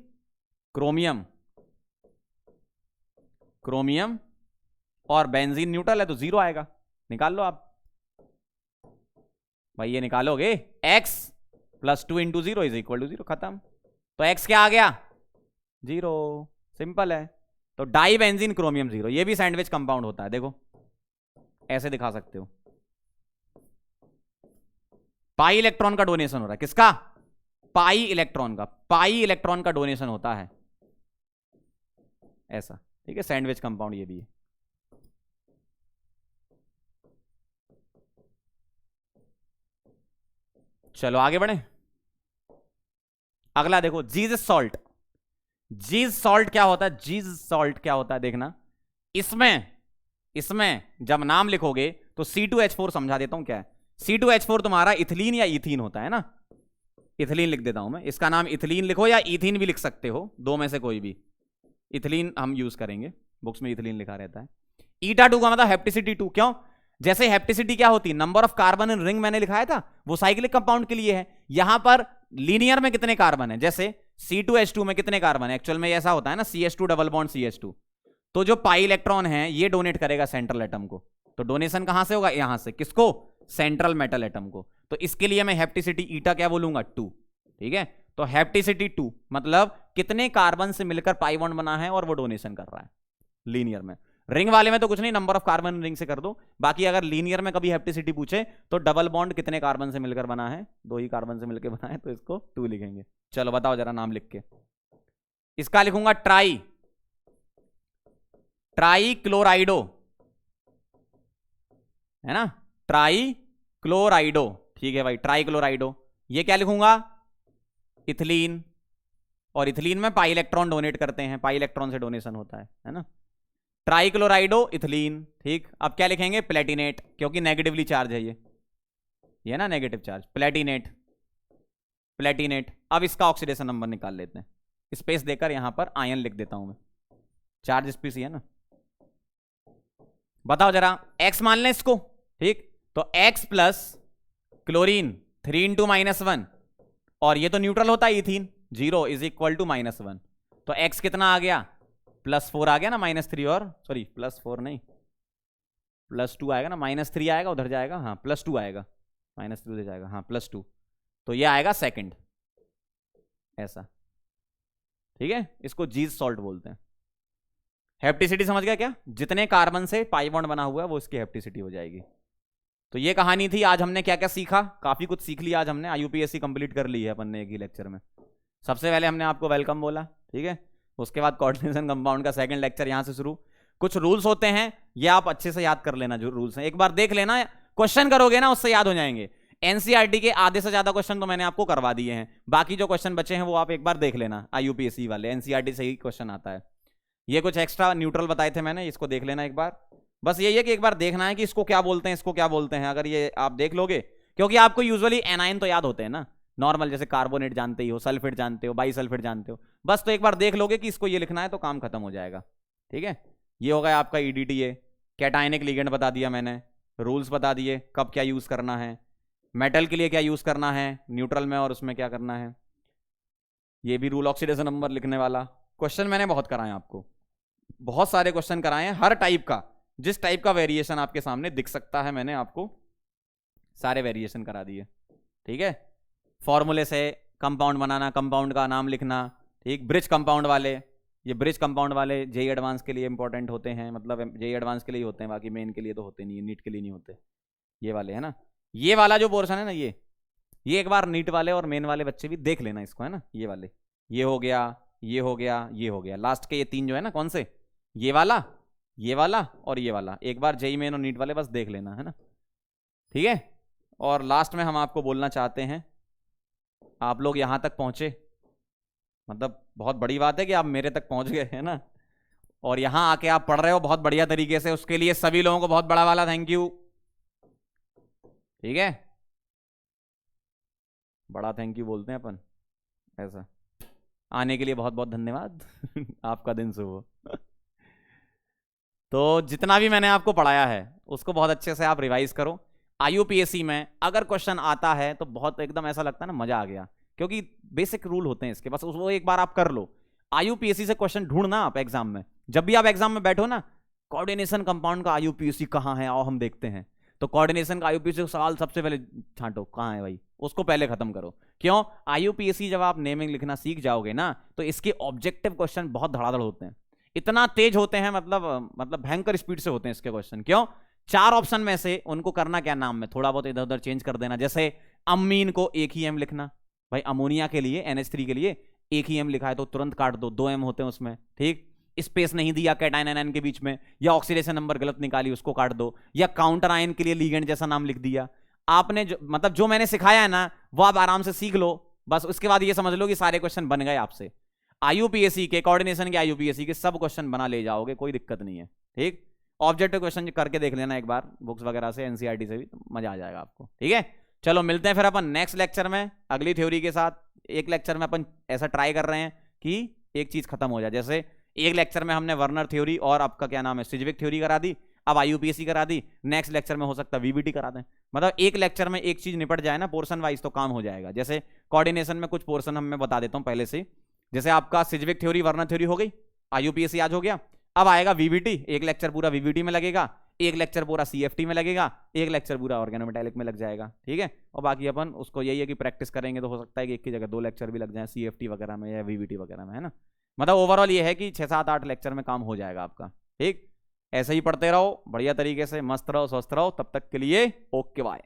क्रोमियम, क्रोमियम, और बेंजीन न्यूट्रल है तो 0 आएगा, निकाल लो आप भाई, ये निकालोगे x plus 2 into 0 is equal to 0, खत्म। तो x क्या आ गया, 0, सिंपल है। तो डाई बेंजीन क्रोमियम 0, ये भी सैंडविच कंपाउंड होता है, देखो ऐसे दिखा सकते हो। पाई इलेक्ट्रॉन का डोनेशन हो रहा है, किसका, पाई इलेक्ट्रॉन का, पाई इलेक्ट्रॉन का डोनेशन होता है ऐसा, ठीक है, सैंडविच कंपाउंड ये भी है। चलो आगे बढ़े, अगला देखो जीज सॉल्ट। जीज सॉल्ट क्या होता है, जीज सॉल्ट क्या होता है देखना, इसमें जब नाम लिखोगे तो C2H4 समझा देता हूं क्या है। C2H4 तुम्हारा इथिलीन या इथीन होता है ना, इथिलीन लिख देता हूं मैं, इसका नाम इथिलीन लिखो या इथीन भी लिख सकते हो, दो में से कोई भी, इथिलीन हम यूज करेंगे, बुक्स में इथिलीन लिखा रहता है। ईटा 2 का मतलब हेप्टिसिटी 2, क्यों, जैसे हेप्टिसिटी क्या होती है, number of carbon in ring मैंने लिखाया था, वो साइक्लिक कंपाउंड के लिए है। यहां पर लीनियर में कितने कार्बन है, जैसे C2H2 में कितने कार्बन है, एक्चुअल में ऐसा होता है ना, CH2 डबल बॉन्ड CH2, तो जो पाई इलेक्ट्रॉन है ये डोनेट करेगा सेंट्रल एटम को, तो डोनेशन कहां से होगा, यहां से, किसको, सेंट्रल मेटल एटम को। तो इसके लिए मैं हेप्टिसिटी ईटा क्या बोलूंगा, 2, ठीक है। तो हेप्टिसिटी 2 मतलब कितने कार्बन से मिलकर पाई बॉन्ड बना है, और वो डोनेशन कर रहा है लीनियर में। रिंग वाले में तो कुछ नहीं, नंबर ऑफ कार्बन रिंग से कर दो, बाकी अगर लीनियर में कभी हेप्टिसिटी पूछे तो डबल बॉन्ड कितने कार्बन से मिलकर बना है, 2 ही कार्बन से मिलकर बना है, तो इसको 2 लिखेंगे। चलो बताओ जरा नाम लिख के, इसका लिखूंगा ट्राई, ट्राई क्लोराइडो, है ना, ट्राई क्लोराइडो, ठीक है भाई, ट्राई क्लोराइडो। ये क्या लिखूंगा, इथिलीन, और इथिलीन में पाई इलेक्ट्रॉन डोनेट करते हैं, पाई इलेक्ट्रॉन से डोनेशन होता है ना, ट्राइक्लोराइडो इथिलीन, ठीक। अब क्या लिखेंगे, प्लेटिनेट, क्योंकि नेगेटिवली चार्ज है ये ना, नेगेटिव चार्ज, प्लेटिनेट, प्लेटिनेट। अब इसका ऑक्सीडेशन नंबर निकाल लेते हैं, स्पेस देकर यहां पर आयन लिख देता हूं मैं, चार्ज स्पेस है ना। बताओ जरा, x मान लें इसको, ठीक, तो x प्लस क्लोरीन 3 इंटू -1, और ये तो न्यूट्रल होता है इथीन, 0 इज इक्वल टू -1, तो x कितना आ गया, +4 आ गया ना, -3 और, सॉरी +4 नहीं, +2 आएगा ना, -3 आएगा उधर जाएगा, हाँ +2 आएगा, -3 उधर जाएगा, हाँ +2, तो ये आएगा सेकंड, ऐसा, ठीक है। इसको जीज सॉल्ट बोलते हैं। हेप्टिसिटी समझ गया क्या, जितने कार्बन से पाई बॉन्ड बना हुआ है वो इसकी हेप्टिसिटी हो जाएगी। तो ये कहानी थी, आज हमने क्या क्या सीखा, काफी कुछ सीख लिया आज हमने, IUPAC कंप्लीट कर ली है अपन ने एक ही लेक्चर में। सबसे पहले हमने आपको वेलकम बोला, ठीक है, उसके बाद कोऑर्डिनेशन कंपाउंड का सेकंड लेक्चर यहां से शुरू। कुछ रूल्स होते हैं, ये आप अच्छे से याद कर लेना, जो रूल्स हैं एक बार देख लेना, क्वेश्चन करोगे ना उससे याद हो जाएंगे। एनसीईआरटी के आधे से ज्यादा क्वेश्चन तो मैंने आपको करवा दिए हैं, बाकी जो क्वेश्चन बचे हैं वो आप एक बार देख लेना, IUPAC वाले एनसीईआरटी से ही क्वेश्चन आता है। ये कुछ एक्स्ट्रा न्यूट्रल बताए थे मैंने, इसको देख लेना एक बार। बस यही है कि एक बार देखना है कि इसको क्या बोलते हैं, इसको क्या बोलते हैं। अगर ये आप देख लोगे, क्योंकि आपको यूजुअली एनाइन तो याद होते हैं ना नॉर्मल, जैसे कार्बोनेट जानते ही हो, सल्फेट जानते हो, बाई सल्फेट जानते हो, बस तो एक बार देख लोगे कि इसको ये लिखना है तो काम खत्म हो जाएगा। ठीक है, ये हो गया आपका EDTA। कैटायनिक लिगेंड बता दिया मैंने, रूल्स बता दिए कब क्या यूज करना है, मेटल के लिए क्या यूज करना है न्यूट्रल में और उसमें क्या करना है। ये भी रूल ऑक्सीडेशन नंबर लिखने वाला। क्वेश्चन मैंने बहुत कराए आपको, बहुत सारे क्वेश्चन कराए हैं, हर टाइप का, जिस टाइप का वेरिएशन आपके सामने दिख सकता है मैंने आपको सारे वेरिएशन करा दिए। ठीक है, फॉर्मूले से कंपाउंड बनाना, कंपाउंड का नाम लिखना। ठीक, ब्रिज कंपाउंड वाले, ये ब्रिज कंपाउंड वाले जेई एडवांस के लिए इंपॉर्टेंट होते हैं, मतलब जेई एडवांस के लिए होते हैं, बाकी मेन के लिए तो होते नहीं है, नीट के लिए नहीं होते। ये वाले है ना, ये वाला जो पोर्शन है ना, ये एक बार नीट वाले और मेन वाले बच्चे भी देख लेना इसको, है ना। ये वाले, ये हो गया, ये हो गया, ये हो गया, लास्ट के ये 3 जो है ना, कौन से, ये वाला और ये वाला, एक बार जेई मेन और नीट वाले बस देख लेना, है ना। ठीक है, और लास्ट में हम आपको बोलना चाहते हैं, आप लोग यहां तक पहुंचे, मतलब बहुत बड़ी बात है कि आप मेरे तक पहुंच गए, है ना, और यहां आके आप पढ़ रहे हो बहुत बढ़िया तरीके से, उसके लिए सभी लोगों को बहुत बड़ा वाला थैंक यू। ठीक है, बड़ा थैंक यू बोलते हैं अपन ऐसा, आने के लिए बहुत बहुत धन्यवाद। आपका दिन शुभ हो। तो जितना भी मैंने आपको पढ़ाया है उसको बहुत अच्छे से आप रिवाइज करो। IUPAC में अगर क्वेश्चन आता है तो बहुत एकदम ऐसा लगता है ना मजा आ गया, क्योंकि बेसिक रूल होते हैं इसके, बस वो एक बार आप कर लो। IUPAC से क्वेश्चन ढूंढना आप एग्जाम में, जब भी आप एग्जाम में बैठो ना, कोऑर्डिनेशन कंपाउंड का IUPAC कहाँ है, आओ हम देखते हैं। तो कोऑर्डिनेशन का IUPAC का सवाल सबसे पहले छांटो, कहाँ है भाई, उसको पहले खत्म करो। क्यों, IUPAC जब आप नेमिंग लिखना सीख जाओगे ना, तो इसके ऑब्जेक्टिव क्वेश्चन बहुत धड़ाधड़ होते हैं, इतना तेज होते हैं, मतलब भयंकर स्पीड से होते हैं इसके क्वेश्चन। क्यों, 4 ऑप्शन में से उनको करना क्या, नाम में थोड़ा बहुत इधर उधर चेंज कर देना। जैसे अमीन को एक ही M लिखना, भाई अमोनिया के लिए NH3 के लिए एक ही M लिखा है तो तुरंत काट दो, 2 M होते हैं उसमें। ठीक, स्पेस नहीं दिया कैटायन आयन के बीच में, या ऑक्सीडेशन नंबर गलत निकाली उसको काट दो, या काउंटर आयन के लिए लिगेंड जैसा नाम लिख दिया। आपने जो मतलब जो मैंने सिखाया है ना, वो आप आराम से सीख लो, बस उसके बाद ये समझ लो कि सारे क्वेश्चन बन गए आपसे। IUPAC के, कोऑर्डिनेशन के IUPAC के सब क्वेश्चन बना ले जाओगे, कोई दिक्कत नहीं है। ठीक, ऑब्जेक्टिव क्वेश्चन करके देख लेना एक बार बुक्स वगैरह से, NCERT से भी, तो मजा आ जाएगा आपको। ठीक है, चलो मिलते हैं फिर अपन नेक्स्ट लेक्चर में अगली थ्योरी के साथ। एक लेक्चर में अपन ऐसा ट्राई कर रहे हैं कि एक चीज खत्म हो जाए, जैसे एक लेक्चर में हमने वर्नर थ्योरी और आपका क्या नाम है सिजविक थ्योरी करा दी, अब IUPAC करा दी, नेक्स्ट लेक्चर में हो सकता है VBT करा दें। मतलब एक लेक्चर में एक चीज निपट जाए ना पोर्शन वाइज, तो काम हो जाएगा। जैसे कोऑर्डिनेशन में कुछ पोर्शन मैं बता देता हूं पहले से, जैसे आपका सिजविक थ्योरी वर्नर थ्योरी हो गई, IUPAC आज हो गया, अब आएगा VBT, एक लेक्चर पूरा VBT में लगेगा, एक लेक्चर पूरा CFT में लगेगा, एक लेक्चर पूरा ऑर्गेनोमेटालिक में लग जाएगा। ठीक है, और बाकी अपन उसको यही है कि प्रैक्टिस करेंगे, तो हो सकता है कि एक की जगह 2 लेक्चर भी लग जाए CFT वगैरह में या VBT वगैरह में, है ना। मतलब ओवरऑल ये है कि 6, 7, 8 लेक्चर में काम हो जाएगा आपका। ठीक, ऐसे ही पढ़ते रहो बढ़िया तरीके से, मस्त रहो, स्वस्थ रहो, तब तक के लिए ओके बाय।